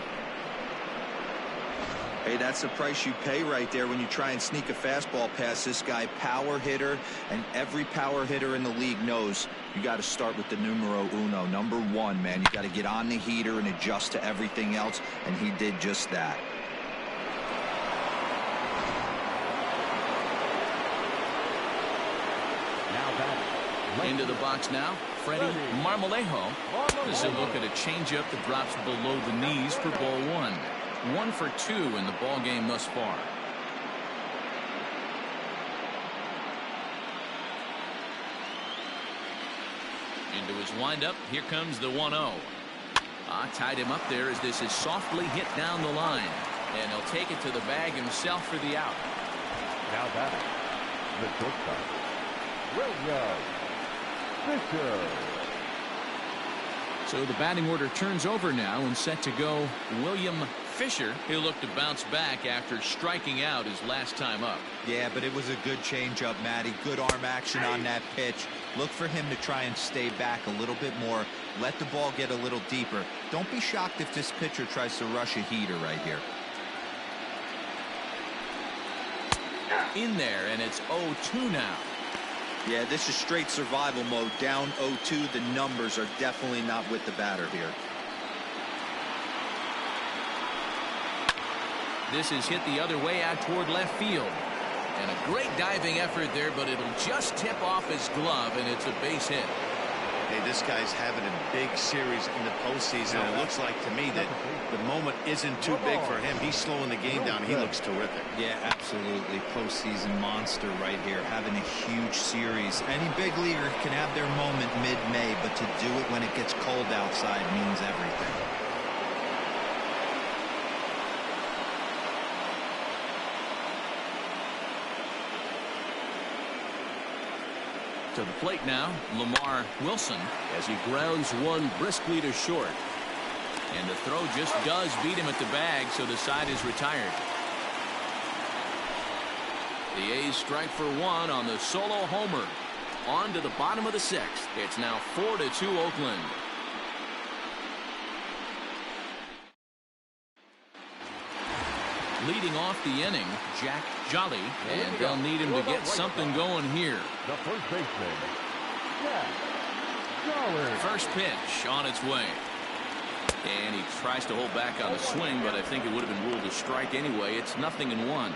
Hey, that's the price you pay right there when you try and sneak a fastball past this guy. Power hitter, and every power hitter in the league knows you got to start with the numero uno, number 1, man. You got to get on the heater and adjust to everything else, and he did just that. Into the box now, Freddie Marmolejo. This is a look at a changeup that drops below the knees for ball 1. 1 for 2 in the ball game thus far. Into his windup. Here comes the 1-0. Tied him up there as this is softly hit down the line. And he'll take it to the bag himself for the out. Now back, the shortstop, William Fisher. So the batting order turns over now and set to go William Fisher. He'll look to bounce back after striking out his last time up. Yeah, but it was a good changeup, Matty. Good arm action on that pitch. Look for him to try and stay back a little bit more. Let the ball get a little deeper. Don't be shocked if this pitcher tries to rush a heater right here. In there, and it's 0-2 now. Yeah, this is straight survival mode. Down 0-2. The numbers are definitely not with the batter here. This is hit the other way out toward left field. And a great diving effort there, but it'll just tip off his glove, and it's a base hit. Hey, this guy's having a big series in the postseason. It looks like to me that the moment isn't too big for him. He's slowing the game down. He looks terrific. Yeah, absolutely. Postseason monster right here. Having a huge series. Any big leaguer can have their moment mid-May, but to do it when it gets cold outside means everything. To the plate now, Lamar Wilson, as he grounds one briskly to short. And the throw just does beat him at the bag, so the side is retired. The A's strike for 1 on the solo homer. On to the bottom of the 6th. It's now 4-2 Oakland. Leading off the inning, Jack Jolly, and they'll need him to get something going here. The first baseman, Jack First pitch on its way. And he tries to hold back on the swing, but I think it would have been ruled a strike anyway. It's 0-1.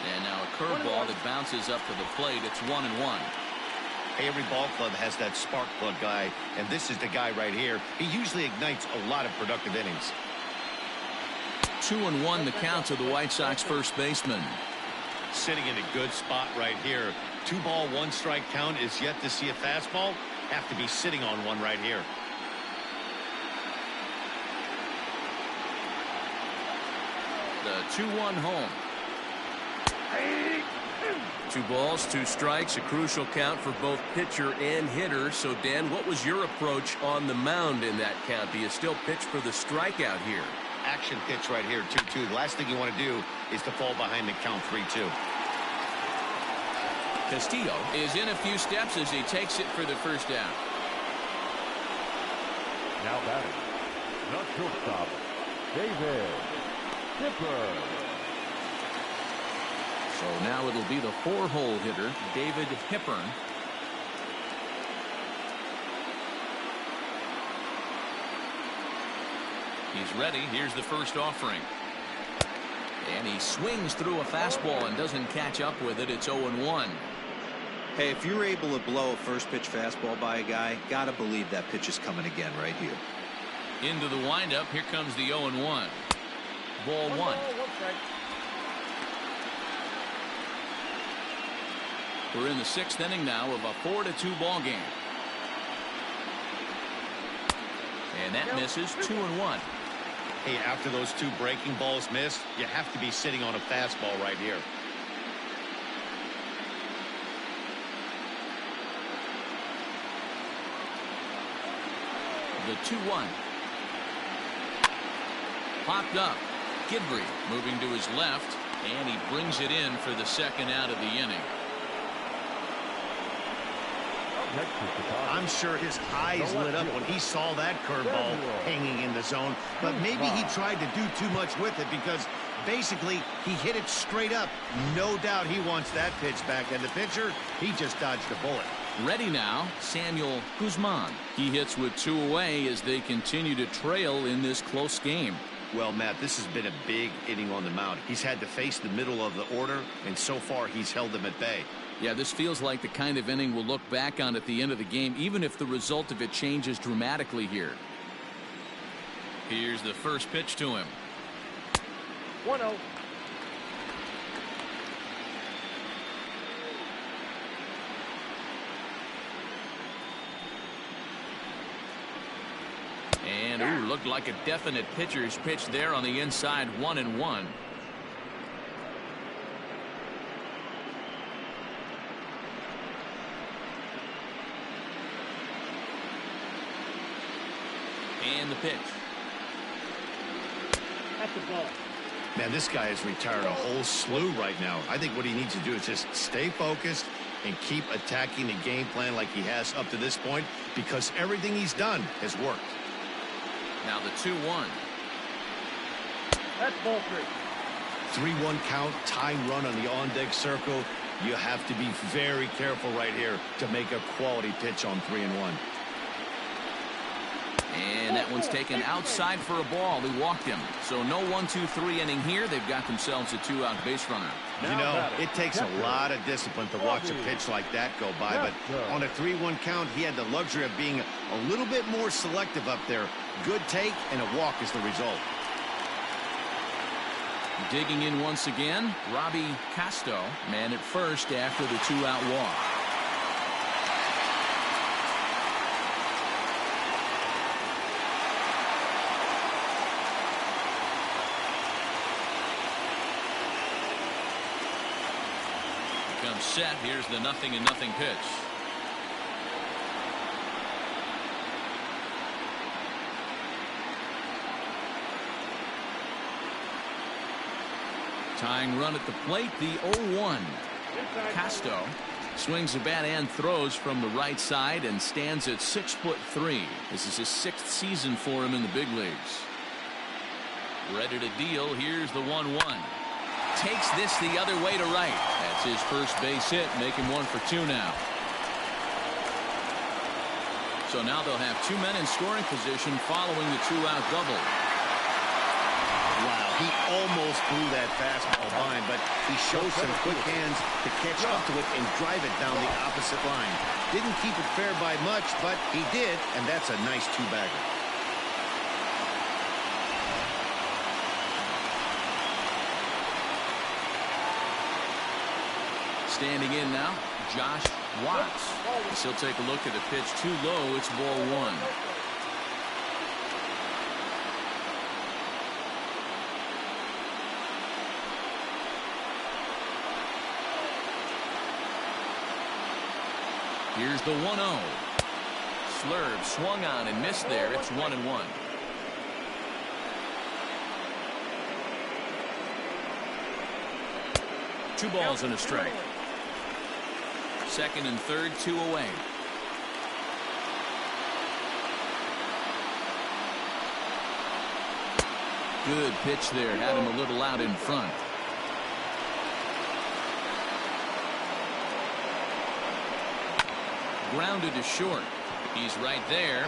And now a curveball that bounces up to the plate. It's 1-1. Hey, every ball club has that spark plug guy, and this is the guy right here. He usually ignites a lot of productive innings. 2-1 the count to the White Sox first baseman. Sitting in a good spot right here. 2-ball, 1-strike count is yet to see a fastball. Have to be sitting on one right here. The 2-1 home. 2 balls, 2 strikes, a crucial count for both pitcher and hitter. So, Dan, what was your approach on the mound in that count? Do you still pitch for the strikeout here? Action pitch right here, 2-2. The last thing you want to do is to fall behind the count 3-2. Castillo is in a few steps as he takes it for the first down. Now batting, the shortstop, David Hepburn. So now it'll be the 4-hole hitter, David Hepburn. He's ready. Here's the first offering. And he swings through a fastball and doesn't catch up with it. It's 0-1. Hey, if you're able to blow a first pitch fastball by a guy, gotta believe that pitch is coming again right here. Into the windup. Here comes the 0-1. Ball 1. We're in the 6th inning now of a 4-2 ball game. And that misses. 2-1. Hey, after those 2 breaking balls missed, you have to be sitting on a fastball right here. The 2-1. Popped up. Gibri moving to his left, and he brings it in for the second out of the inning. I'm sure his eyes lit up when he saw that curveball hanging in the zone, but maybe he tried to do too much with it because basically he hit it straight up. No doubt he wants that pitch back, and the pitcher, he just dodged a bullet. Ready now, Samuel Guzman. He hits with 2 away as they continue to trail in this close game. Well, Matt, this has been a big inning on the mound. He's had to face the middle of the order, and so far he's held them at bay. Yeah, this feels like the kind of inning we'll look back on at the end of the game, even if the result of it changes dramatically here. Here's the first pitch to him. 1-0. And, ooh, looked like a definite pitcher's pitch there on the inside, 1-1. And the pitch. That's the ball. Man, this guy has retired a whole slew right now. I think what he needs to do is just stay focused and keep attacking the game plan like he has up to this point, because everything he's done has worked. Now the 2-1. That's ball 3. 3-1 count, tying run on the on-deck circle. You have to be very careful right here to make a quality pitch on 3-1. And that one's taken outside for a ball. He walked him. So no 1-2-3 inning here. They've got themselves a 2-out base runner. You know, it takes a lot of discipline to watch a pitch like that go by, but on a 3-1 count, he had the luxury of being a little bit more selective up there. Good take, and a walk is the result. Digging in once again, Robbie Castillo, man at first after the 2-out walk. Comes set. Here's the 0-0 pitch. Tying run at the plate, the 0-1. Castillo swings the bat and throws from the right side and stands at 6'3". This is his 6th season for him in the big leagues. Ready to deal. Here's the 1-1. takes this the other way to right. That's his first base hit, making 1 for 2 now. So now they'll have 2 men in scoring position following the 2-out double. Wow, he almost blew that fastball by him, but he showed some quick hands to catch up to it and drive it down the opposite line. Didn't keep it fair by much, but he did, and that's a nice 2-bagger. Standing in now, Josh Watts. As he'll take a look at the pitch too low. It's ball 1. Here's the 1-0. Slurve swung on and missed there. It's 1-1. Two balls and a strike. Second and third, 2 away. Good pitch there. Had him a little out in front. Grounded to short. He's right there.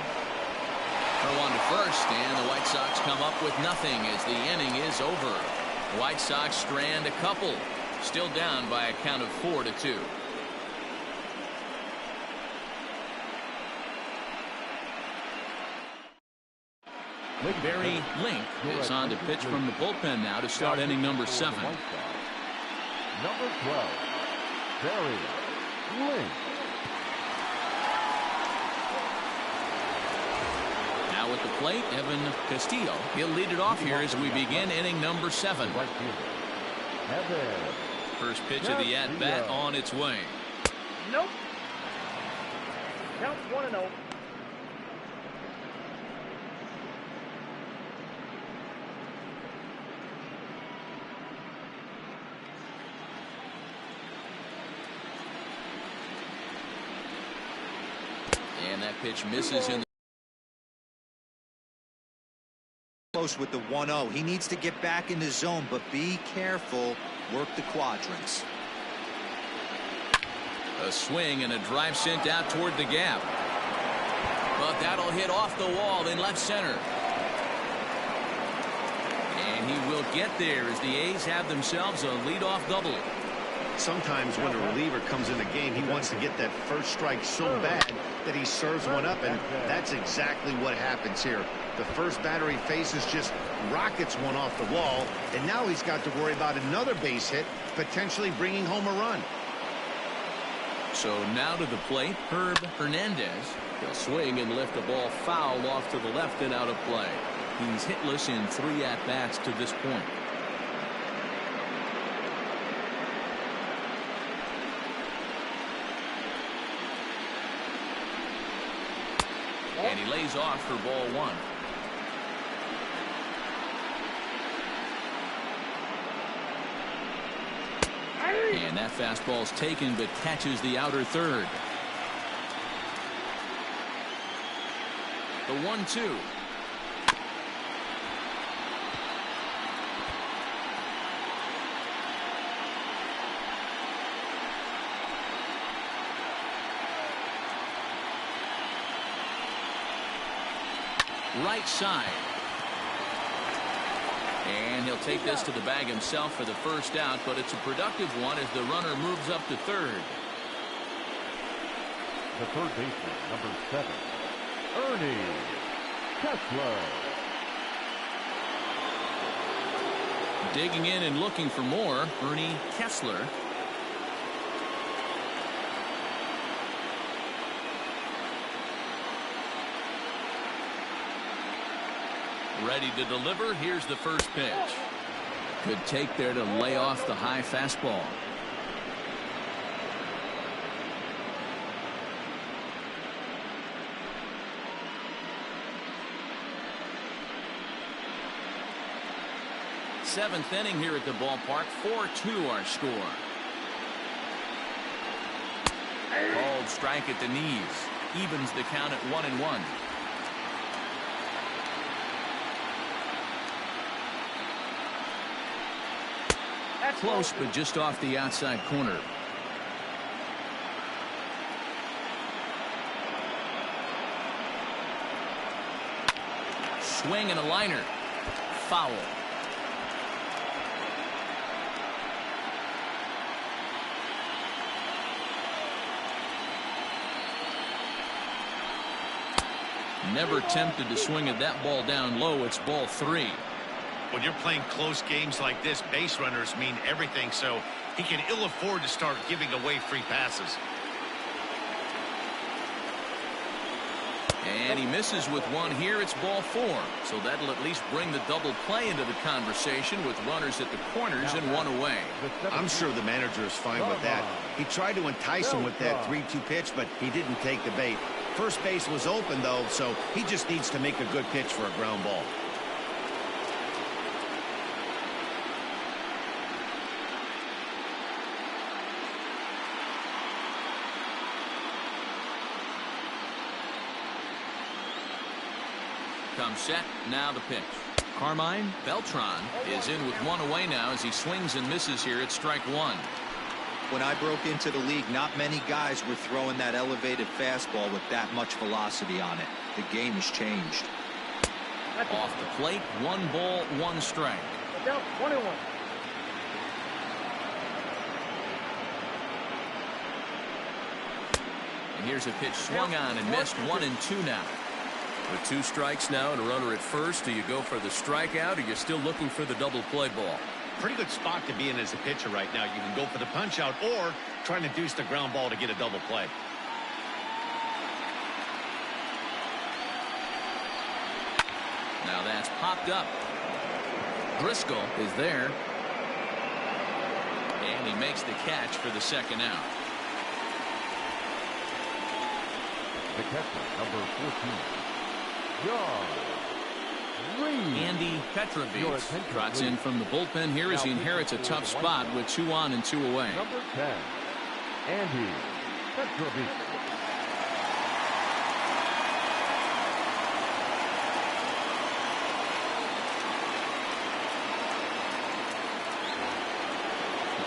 Throw on to first, and the White Sox come up with nothing as the inning is over. The White Sox strand a couple. Still down by a count of 4-2. Barry Link is on to pitch from the bullpen now to start inning number 7. Number 12, Barry Link. Now at the plate, Evan Castillo. He'll lead it off here as we begin inning number 7. First pitch of the at-bat on its way. Nope. Count 1-0. And that pitch misses in the close with the 1-0. He needs to get back in the zone, but be careful. Work the quadrants. A swing and a drive sent out toward the gap. But that'll hit off the wall in left center. And he will get there as the A's have themselves a leadoff double. Sometimes when a reliever comes in the game, he wants to get that first strike so bad that he serves one up, and that's exactly what happens here. The first batter he faces just rockets one off the wall, and now he's got to worry about another base hit, potentially bringing home a run. So now to the plate, Herb Hernandez. He'll swing and lift the ball foul off to the left and out of play. He's hitless in 3 at-bats to this point. And he lays off for ball 1. And that fastball's taken but catches the outer third. The 1-2. Right side. And he'll take this to the bag himself for the first out, but it's a productive one as the runner moves up to third. The third baseman, number 7, Ernie Kessler. Digging in and looking for more, Ernie Kessler. Ready to deliver. Here's the first pitch. Good take there to lay off the high fastball. Seventh inning here at the ballpark. 4-2 our score. Called strike at the knees. Evens the count at 1-1. close, but just off the outside corner. Swing and a liner. Foul. Never tempted to swing at that ball down low. It's ball 3. When you're playing close games like this, base runners mean everything, so he can ill afford to start giving away free passes. And he misses with one here. It's ball 4. So that'll at least bring the double play into the conversation with runners at the corners and one away. I'm sure the manager is fine with that. He tried to entice him with that 3-2 pitch, but he didn't take the bait. First base was open, though, so he just needs to make a good pitch for a ground ball. Comes set. Now the pitch. Carmine Beltran is in with one away now as he swings and misses here at strike 1. When I broke into the league, not many guys were throwing that elevated fastball with that much velocity on it. The game has changed. Off the plate, 1 ball, 1 strike. Down 1-1. And here's a pitch swung on and missed. 1-2 now. With 2 strikes now and a runner at first, do you go for the strikeout or you're still looking for the double play ball? Pretty good spot to be in as a pitcher right now. You can go for the punch out or trying to deuce the ground ball to get a double play. Now that's popped up. Driscoll is there. And he makes the catch for the second out. The catcher, number 14, John Reeves. Andy Petrovich trots in from the bullpen here as he inherits a tough spot with 2 on and 2 away. Number 10, Andy Petrovich.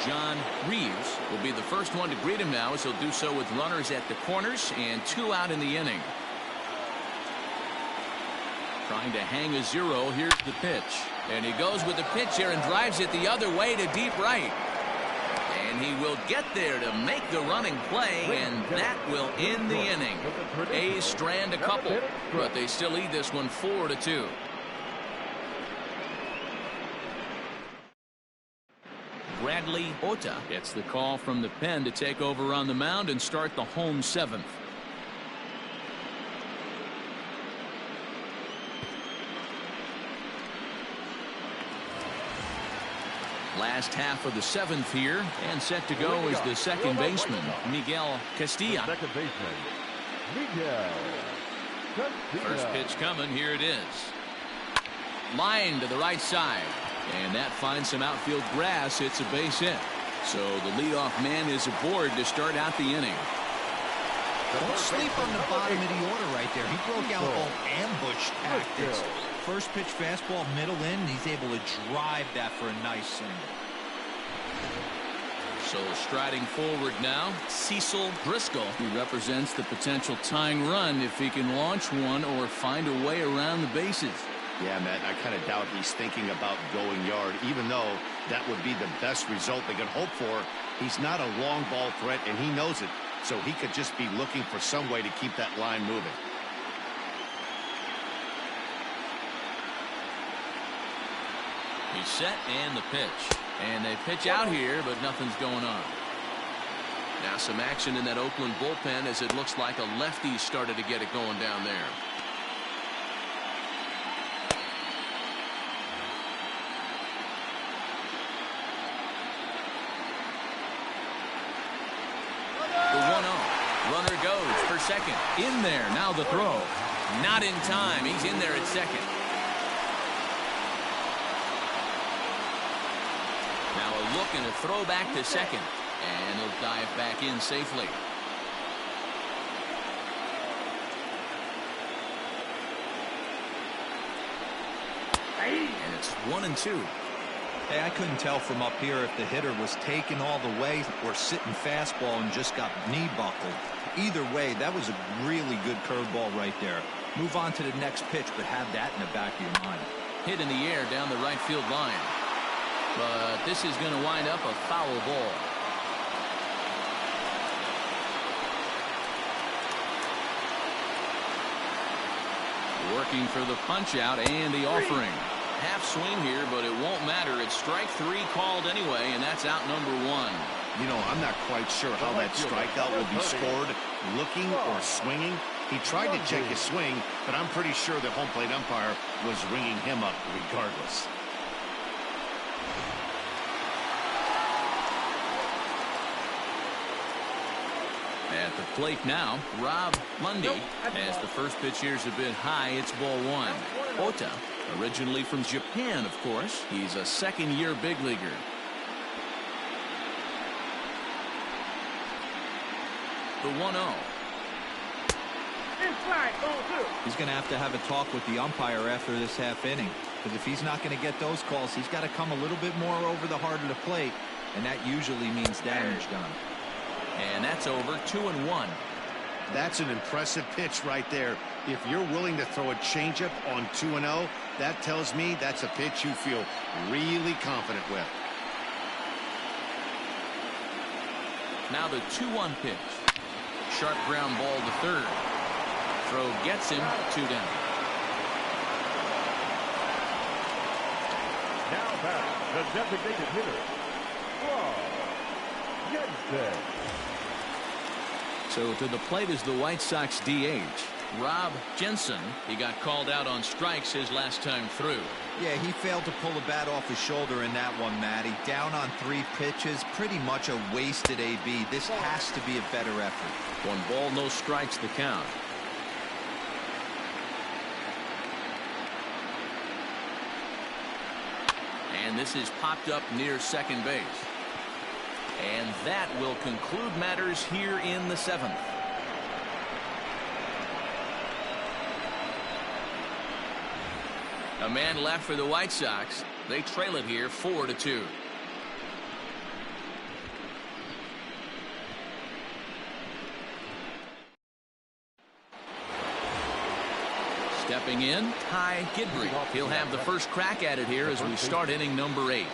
John Reeves will be the first one to greet him now as he'll do so with runners at the corners and 2 out in the inning. Trying to hang a 0. Here's the pitch. And he goes with the pitch here and drives it the other way to deep right. And he will get there to make the running play, and that will end the inning. A's strand a couple, but they still lead this one 4-2. Bradley Ota gets the call from the pen to take over on the mound and start the home 7th. Last half of the 7th here, and set to go is the second baseman, Miguel Castillo. Second baseman, Miguel Castillo. First pitch coming. Here it is. Line to the right side. And that finds some outfield grass. It's a base hit. So the leadoff man is aboard to start out the inning. Don't sleep on the bottom of the order right there. He broke out all ambush tactics. First pitch fastball middle in, and he's able to drive that for a nice single. So striding forward now, Cecil Driscoll. He represents the potential tying run if he can launch one or find a way around the bases. Yeah, Matt, I kind of doubt he's thinking about going yard, even though that would be the best result they could hope for. He's not a long ball threat, and he knows it, so he could just be looking for some way to keep that line moving. He's set and the pitch. And they pitch out here, but nothing's going on. Now some action in that Oakland bullpen as it looks like a lefty started to get it going down there. The 1-0. Runner goes for second. In there. Now the throw. Not in time. He's in there at second. Now a look and a throw back to second. And he'll dive back in safely. And it's 1-2. Hey, I couldn't tell from up here if the hitter was taken all the way or sitting fastball and just got knee buckled. Either way, that was a really good curveball right there. Move on to the next pitch, but have that in the back of your mind. Hit in the air down the right field line. But this is going to wind up a foul ball. Working for the punch out and the offering. Half swing here, but it won't matter. It's strike 3 called anyway, and that's out number 1. You know, I'm not quite sure how that strikeout will be scored, looking or swinging. He tried to check his swing, but I'm pretty sure the home plate umpire was ringing him up regardless. At the plate now, Rob Lundy. As the first pitch here's a bit high, it's ball 1. Ota, originally from Japan, of course. He's a second-year big leaguer. The 1-0. He's going to have a talk with the umpire after this half inning, because if he's not going to get those calls, he's got to come a little bit more over the heart of the plate, and that usually means damage done. And that's over. 2-1. That's an impressive pitch right there. If you're willing to throw a changeup on 2-0, that tells me that's a pitch you feel really confident with. Now the 2-1 pitch. Sharp ground ball to third. Throw gets him. 2 down. Now back, the designated hitter, Jensen. So to the plate is the White Sox DH, Rob Jensen. He got called out on strikes his last time through. Yeah, he failed to pull the bat off his shoulder in that one, Matty. Down on 3 pitches, pretty much a wasted AB. This has to be a better effort. 1 ball, no strikes, the count. And this is popped up near second base. And that will conclude matters here in the 7th. A man left for the White Sox. They trail it here 4-2. Stepping in, Ty Gibri. He'll have the first crack at it here as we start inning number 8.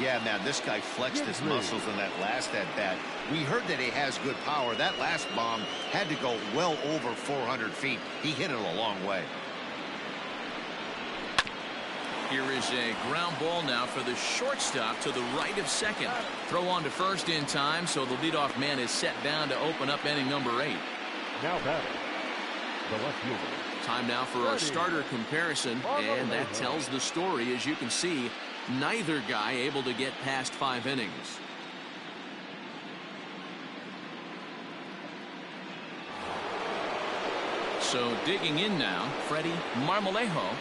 Yeah, man, this guy flexed his muscles in that last at-bat. We heard that he has good power. That last bomb had to go well over 400 feet. He hit it a long way. Here is a ground ball now for the shortstop to the right of second. Throw on to first in time, so the leadoff man is set down to open up inning number 8. Now batting, the left fielder. Time now for our starter comparison, and that tells the story. As you can see, neither guy able to get past 5 innings. So digging in now, Freddie Marmolejo.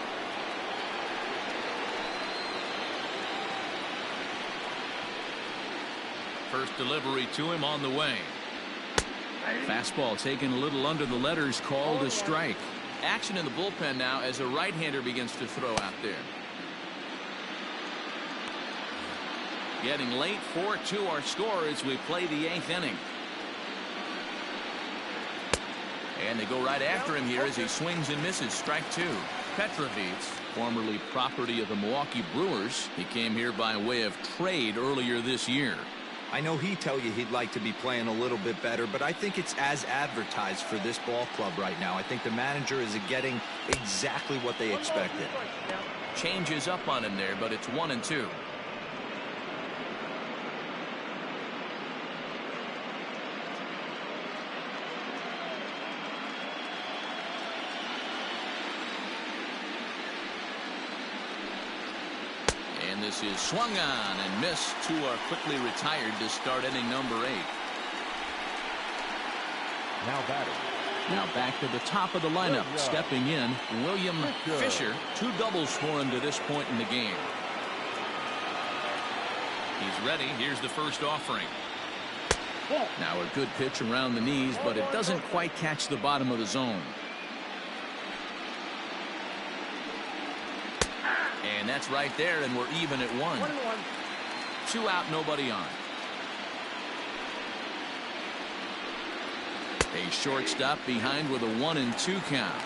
First delivery to him on the way. Fastball taken a little under the letters, called a strike. Action in the bullpen now as a right-hander begins to throw out there. Getting late, 4-2 our score as we play the 8th inning. And they go right after him here as he swings and misses. Strike 2. Petrovitz, formerly property of the Milwaukee Brewers. He came here by way of trade earlier this year. I know he'd tell you he'd like to be playing a little bit better, but I think it's as advertised for this ball club right now. I think the manager is getting exactly what they expected. Changes up on him there, but it's 1-2. And this is swung on and missed. 2 are quickly retired to start inning number 8. Now batting. Now back to the top of the lineup. Stepping in, William Fisher. 2 doubles for him to this point in the game. He's ready. Here's the first offering. Now a good pitch around the knees, but it doesn't quite catch the bottom of the zone. And that's right there, and we're even at 1. 2 out, nobody on. A shortstop behind with a 1-2 count.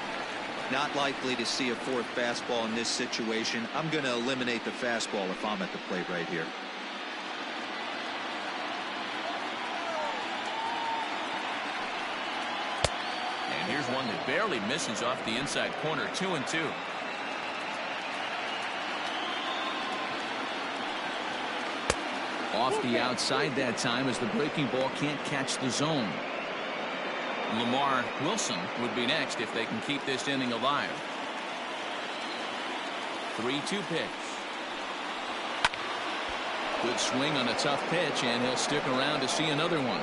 Not likely to see a fourth fastball in this situation. I'm going to eliminate the fastball if I'm at the plate right here. And here's one that barely misses off the inside corner. 2-2. Off the outside that time as the breaking ball can't catch the zone. Lamar Wilson would be next if they can keep this inning alive. 3-2 pitch. Good swing on a tough pitch, and he'll stick around to see another one.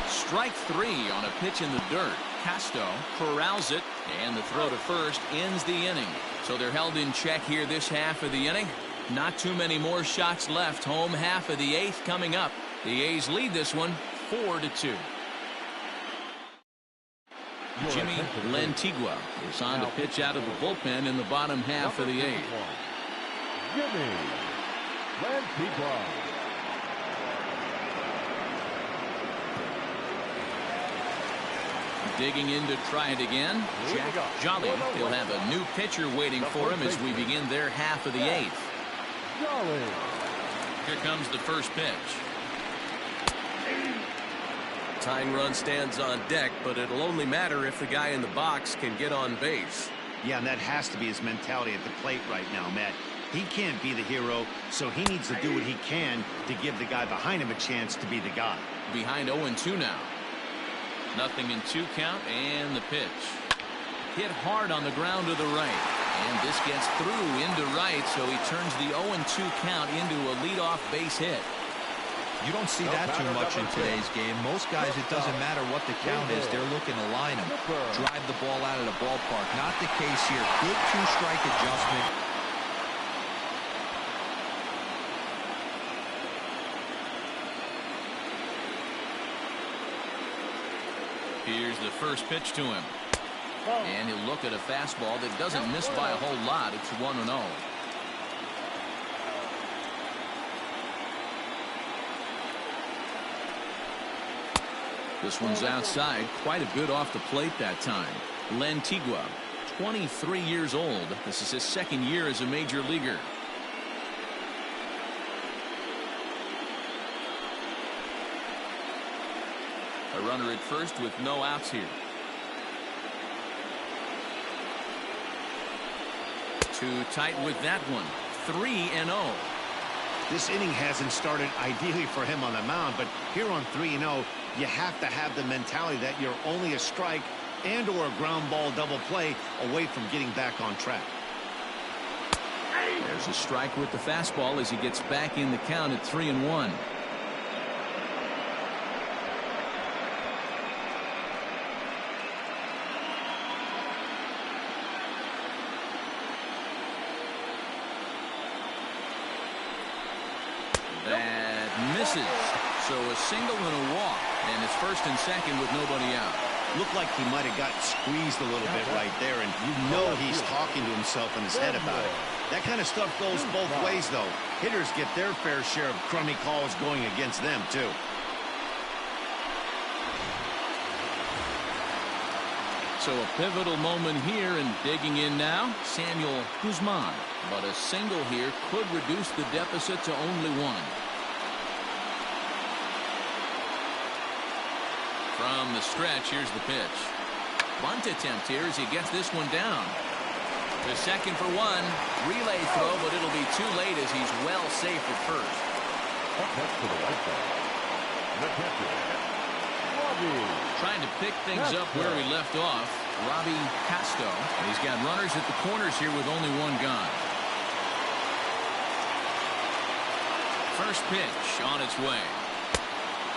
Strike 3 on a pitch in the dirt. Castillo corrals it, and the throw to first ends the inning. So they're held in check here this half of the inning. Not too many more shots left. Home half of the 8th coming up. The A's lead this one 4-2. Jimmy Lantigua is on to pitch out of the bullpen in the bottom half of the 8th. Jimmy Lantigua. Digging in to try it again. Jack Jolly. He'll have a new pitcher waiting for him as we begin their half of the 8th. Here comes the first pitch. Tying run stands on deck, but it'll only matter if the guy in the box can get on base. Yeah, and that has to be his mentality at the plate right now, Matt. He can't be the hero, so he needs to do what he can to give the guy behind him a chance to be the guy. Behind 0-2 now. 0-2 count, and the pitch. Hit hard on the ground to the right. And this gets through into right, so he turns the 0-2 count into a leadoff base hit. You don't see that too much in today's game. Most guys, it doesn't matter what the count is. They're looking to line him, drive the ball out of the ballpark. Not the case here. Good 2-strike adjustment. Here's the first pitch to him. And he'll look at a fastball that doesn't miss by a whole lot. It's 1-0. This one's outside. Quite a bit off the plate that time. Lantigua, 23 years old. This is his second year as a major leaguer. A runner at first with no outs here. Too tight with that one. 3-0. This inning hasn't started ideally for him on the mound, but here on 3-0, you have to have the mentality that you're only a strike and or a ground ball double play away from getting back on track. There's a strike with the fastball as he gets back in the count at 3-1. That misses. So a single and a walk, and it's first and second with nobody out. Looked like he might have gotten squeezed a little bit right there, and you know he's talking to himself in his head about it. That kind of stuff goes both ways, though. Hitters get their fair share of crummy calls going against them, too. So a pivotal moment here, and digging in now, Samuel Guzman. But a single here could reduce the deficit to only 1. From the stretch, here's the pitch. Bunt attempt here as he gets this one down. The second for 1. Relay throw, but it'll be too late as he's well safe at first. Up next to the right side, the catcher, Robbie. Trying to pick things up where he left off. Robbie Castillo. He's got runners at the corners here with only 1 gone. First pitch on its way.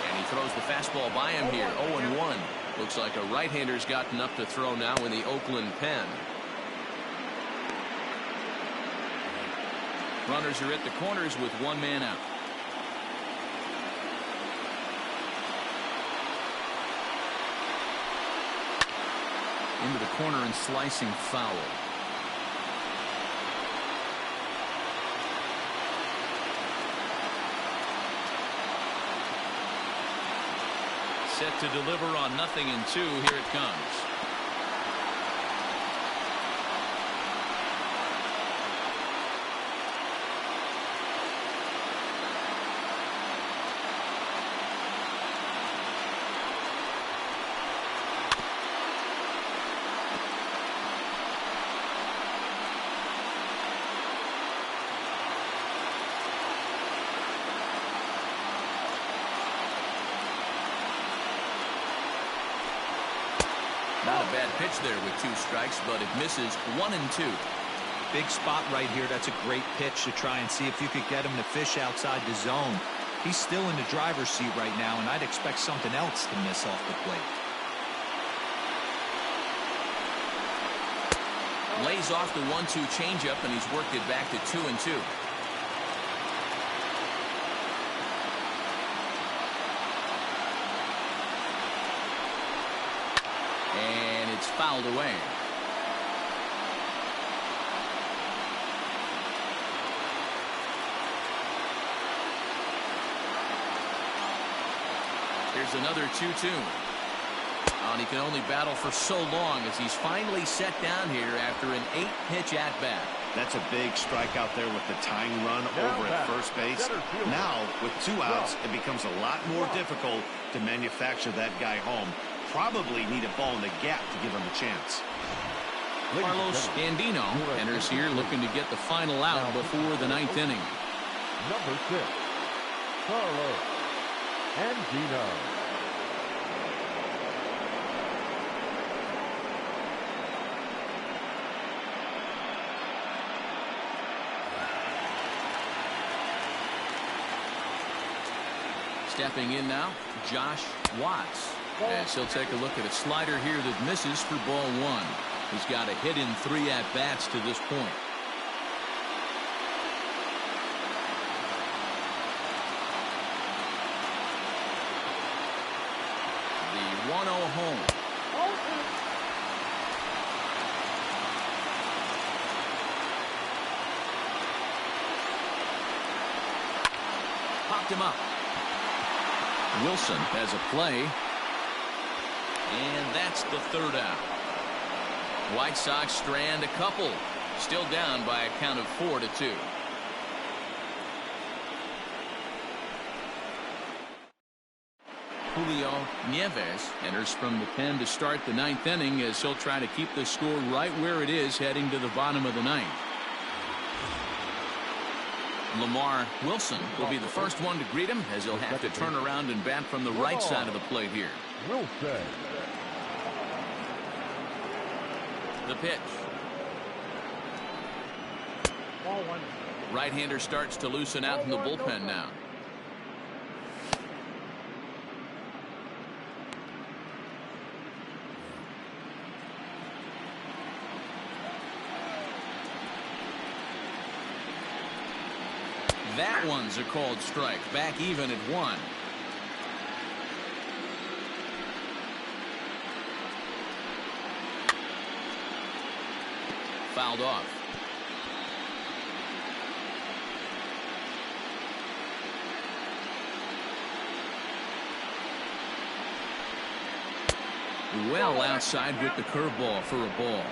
And he throws the fastball by him here. 0-1. Looks like a right-hander's gotten up to throw now in the Oakland pen. Runners are at the corners with 1 man out. into the corner and slicing foul. Set to deliver on 0-2. Here it comes. Not a bad pitch there with 2 strikes, but it misses 1-2. Big spot right here. That's a great pitch to try and see if you could get him to fish outside the zone. He's still in the driver's seat right now, and I'd expect something else to miss off the plate. Lays off the 1-2 changeup, and he's worked it back to 2-2. And it's fouled away. Here's another 2-2. And he can only battle for so long as he's finally set down here after an 8-pitch at-bat. That's a big strike out there with the tying run over at first base. Now, with 2 outs, it becomes a lot more difficult to manufacture that guy home. Probably need a ball in the gap to give him a chance. Carlos Andino enters here looking to get the final out before the 9th inning. Number 6, Carlos Andino. Stepping in now, Josh Watts. As he'll take a look at a slider here that misses for ball 1. He's got a hit in 3 at-bats to this point. The 1-0 home. Popped him up. Wilson has a play. And that's the 3rd out. White Sox strand a couple. Still down by a count of 4-2. Julio Nieves enters from the pen to start the 9th inning as he'll try to keep the score right where it is heading to the bottom of the 9th. Lamar Wilson will be the first one to greet him as he'll have to turn around and bat from the right side of the plate here. Wilson. The pitch. Ball 1. Right-hander starts to loosen out in the bullpen now. That one's a called strike. Back even at 1. Fouled off. Well outside with the curveball for a ball.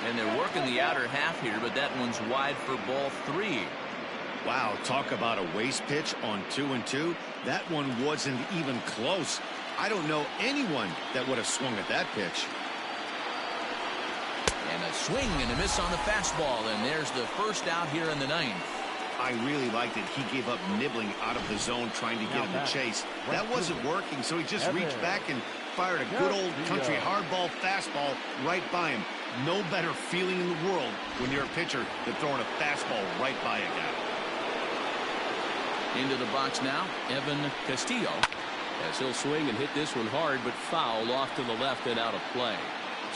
And they're working the outer half here, but that one's wide for ball 3. Wow, talk about a waste pitch on 2-2. That one wasn't even close. I don't know anyone that would have swung at that pitch. And a swing and a miss on the fastball, and there's the first out here in the 9th. I really liked it. He gave up nibbling out of the zone trying to get him to chase. That wasn't working, so he just reached back and fired a good old country hardball fastball right by him. No better feeling in the world when you're a pitcher than throwing a fastball right by a guy. Into the box now, Evan Castillo. As he'll swing and hit this one hard, but foul off to the left and out of play.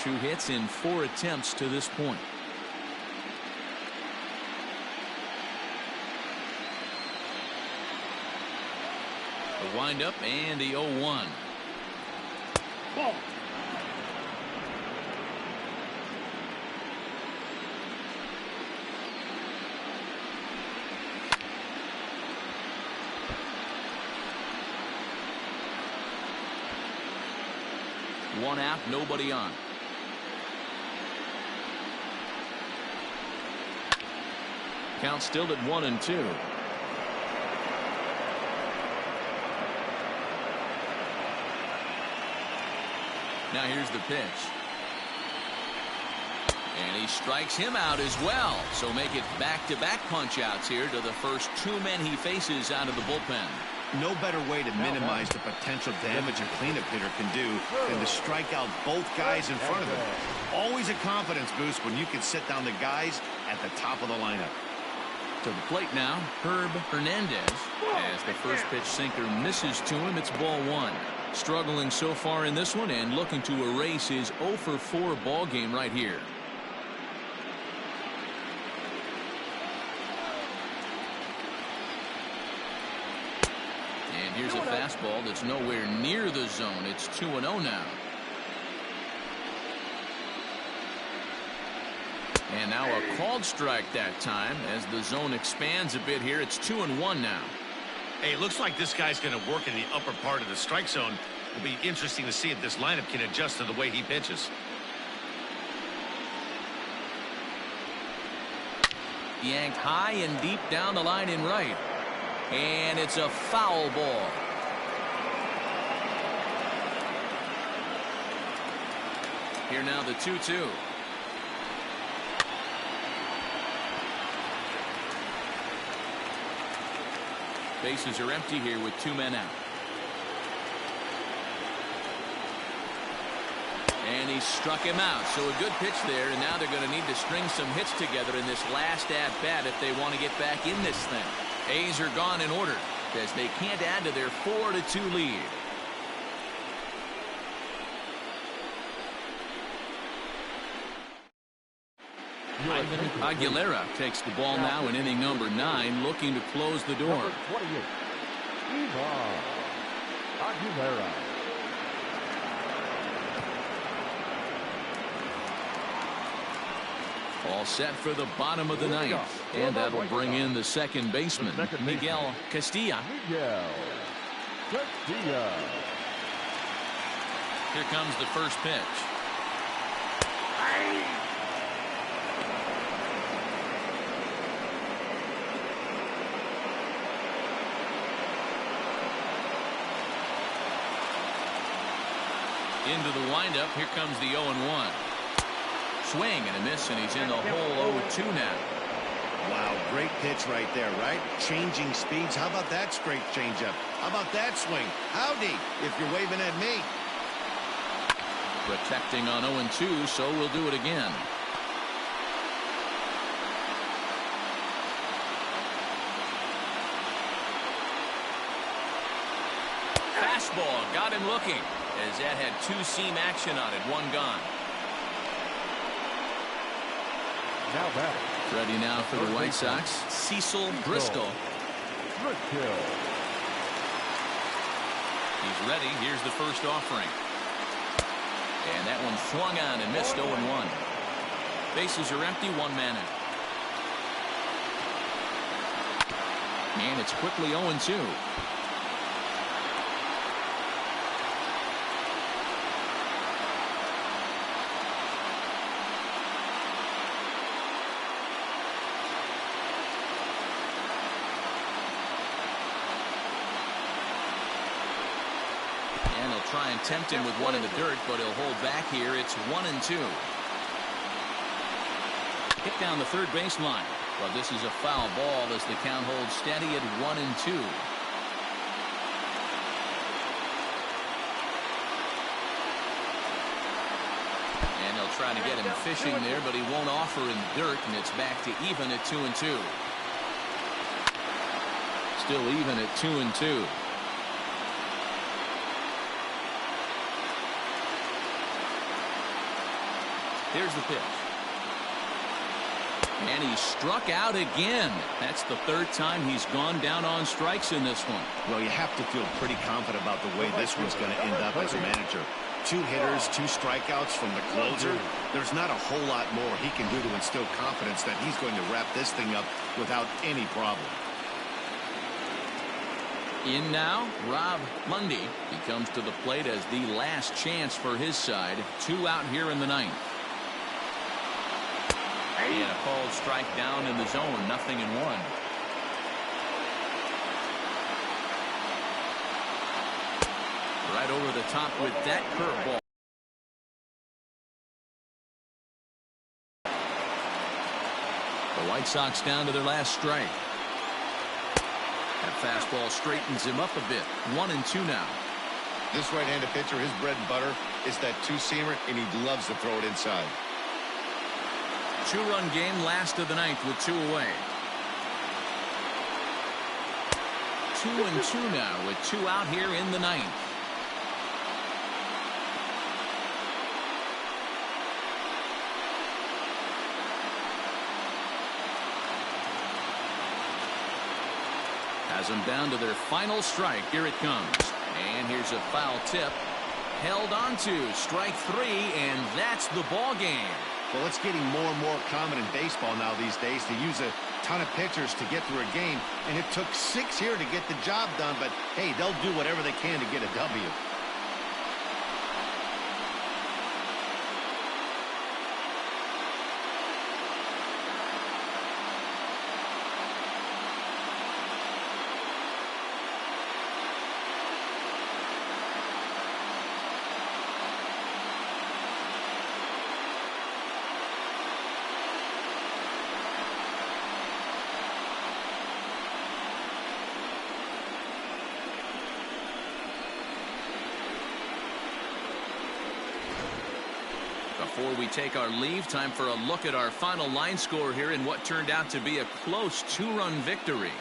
2 hits in 4 attempts to this point. The windup and the 0-1. Ball. One out, nobody on. Count still at 1-2. Now here's the pitch. And he strikes him out as well. So make it back-to-back punch-outs here to the first two men he faces out of the bullpen. No better way to minimize the potential damage a cleanup hitter can do than to strike out both guys in front of him. Always a confidence boost when you can sit down the guys at the top of the lineup. To the plate now, Herb Hernandez. As the first pitch sinker misses to him, it's ball one. Struggling so far in this one and looking to erase his 0-for-4 ball game right here. And here's a fastball that's nowhere near the zone. It's 2-0 now. And now a called strike that time as the zone expands a bit here. It's 2-1 now. Hey, it looks like this guy's going to work in the upper part of the strike zone. It'll be interesting to see if this lineup can adjust to the way he pitches. Yanked high and deep down the line in right. And it's a foul ball. Here now the 2-2. Bases are empty here with two men out. And he struck him out. So a good pitch there, and now they're going to need to string some hits together in this last at-bat if they want to get back in this thing. A's are gone in order as they can't add to their 4-2 lead. Ivan Aguilera takes the ball now in inning number 9, looking to close the door. Number 28, Ivan Aguilera. All set for the bottom of the ninth, and that'll bring in the second baseman, Miguel Castillo. Miguel Castillo. Here comes the first pitch. Into the windup. Here comes the 0-1. Swing and a miss, and he's in the hole 0-2 now. Wow, great pitch right there, right? Changing speeds. How about that straight changeup? How about that swing? Howdy, if you're waving at me. Protecting on 0-2, so we'll do it again. Fastball got him looking, as that had two-seam action on it, one gone. Now back. Ready now for the White Sox, Cecil Driscoll. He's ready. Here's the first offering. And that one swung on and missed 0-1. Bases are empty, one man out. And it's quickly 0-2. Try and tempt him with one in the dirt, but he'll hold back here. It's 1-2. Hit down the third baseline. Well, this is a foul ball as the count holds steady at 1-2. And they'll try to get him fishing there, but he won't offer in dirt, and it's back to even at 2-2. Still even at 2-2. Here's the pitch. And he struck out again. That's the third time he's gone down on strikes in this one. Well, you have to feel pretty confident about the way this one's going to end up as a manager. 2 hitters, 2 strikeouts from the closer. There's not a whole lot more he can do to instill confidence that he's going to wrap this thing up without any problem. In now, Rob Mundy. He comes to the plate as the last chance for his side. 2 out here in the 9th. And a called strike down in the zone. 0-1. Right over the top with that curveball. The White Sox down to their last strike. That fastball straightens him up a bit. 1-2 now. This right-handed pitcher, his bread and butter is that 2-seamer, and he loves to throw it inside. 2-run game, last of the 9th with 2 away. 2-2 now with 2 out here in the 9th. Has them down to their final strike. Here it comes. And here's a foul tip. Held onto strike 3, and that's the ball game. Well, it's getting more and more common in baseball now these days to use a ton of pitchers to get through a game, and it took 6 here to get the job done, but hey, they'll do whatever they can to get a W. Before we take our leave, time for a look at our final line score here in what turned out to be a close 2-run victory.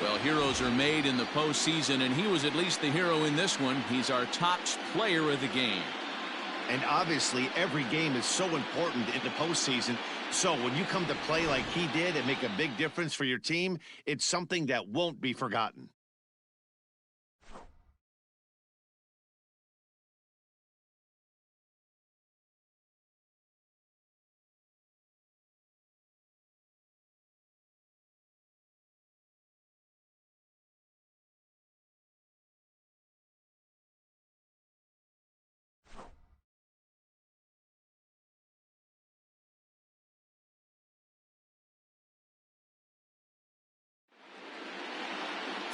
Well, heroes are made in the postseason, and he was at least the hero in this one. He's our top player of the game. And obviously, every game is so important in the postseason. So when you come to play like he did and make a big difference for your team, it's something that won't be forgotten.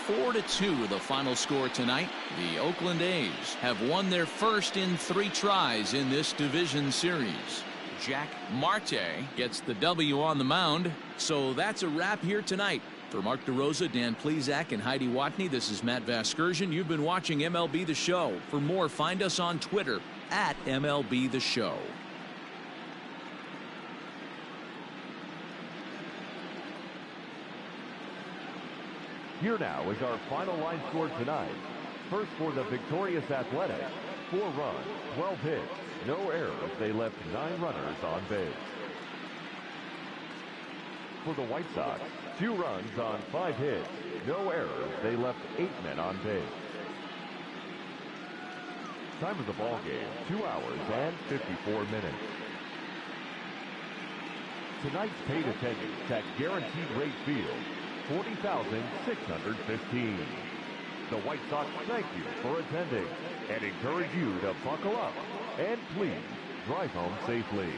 Four to 2 the final score tonight. The Oakland A's have won their first in 3 tries in this division series. Jack Marte gets the W on the mound. So that's a wrap here tonight. For Mark DeRosa, Dan Plesac, and Heidi Watney, this is Matt Vasgersian. You've been watching MLB The Show. For more, find us on Twitter at MLB The Show. Here now is our final line score tonight. First for the victorious Athletics, 4 runs, 12 hits, no errors. They left 9 runners on base. For the White Sox, 2 runs on 5 hits, no errors. They left 8 men on base. Time of the ball game, 2 hours and 54 minutes. Tonight's paid attendance at Guaranteed Rate Field, 40,615. The White Sox thank you for attending and encourage you to buckle up and please drive home safely.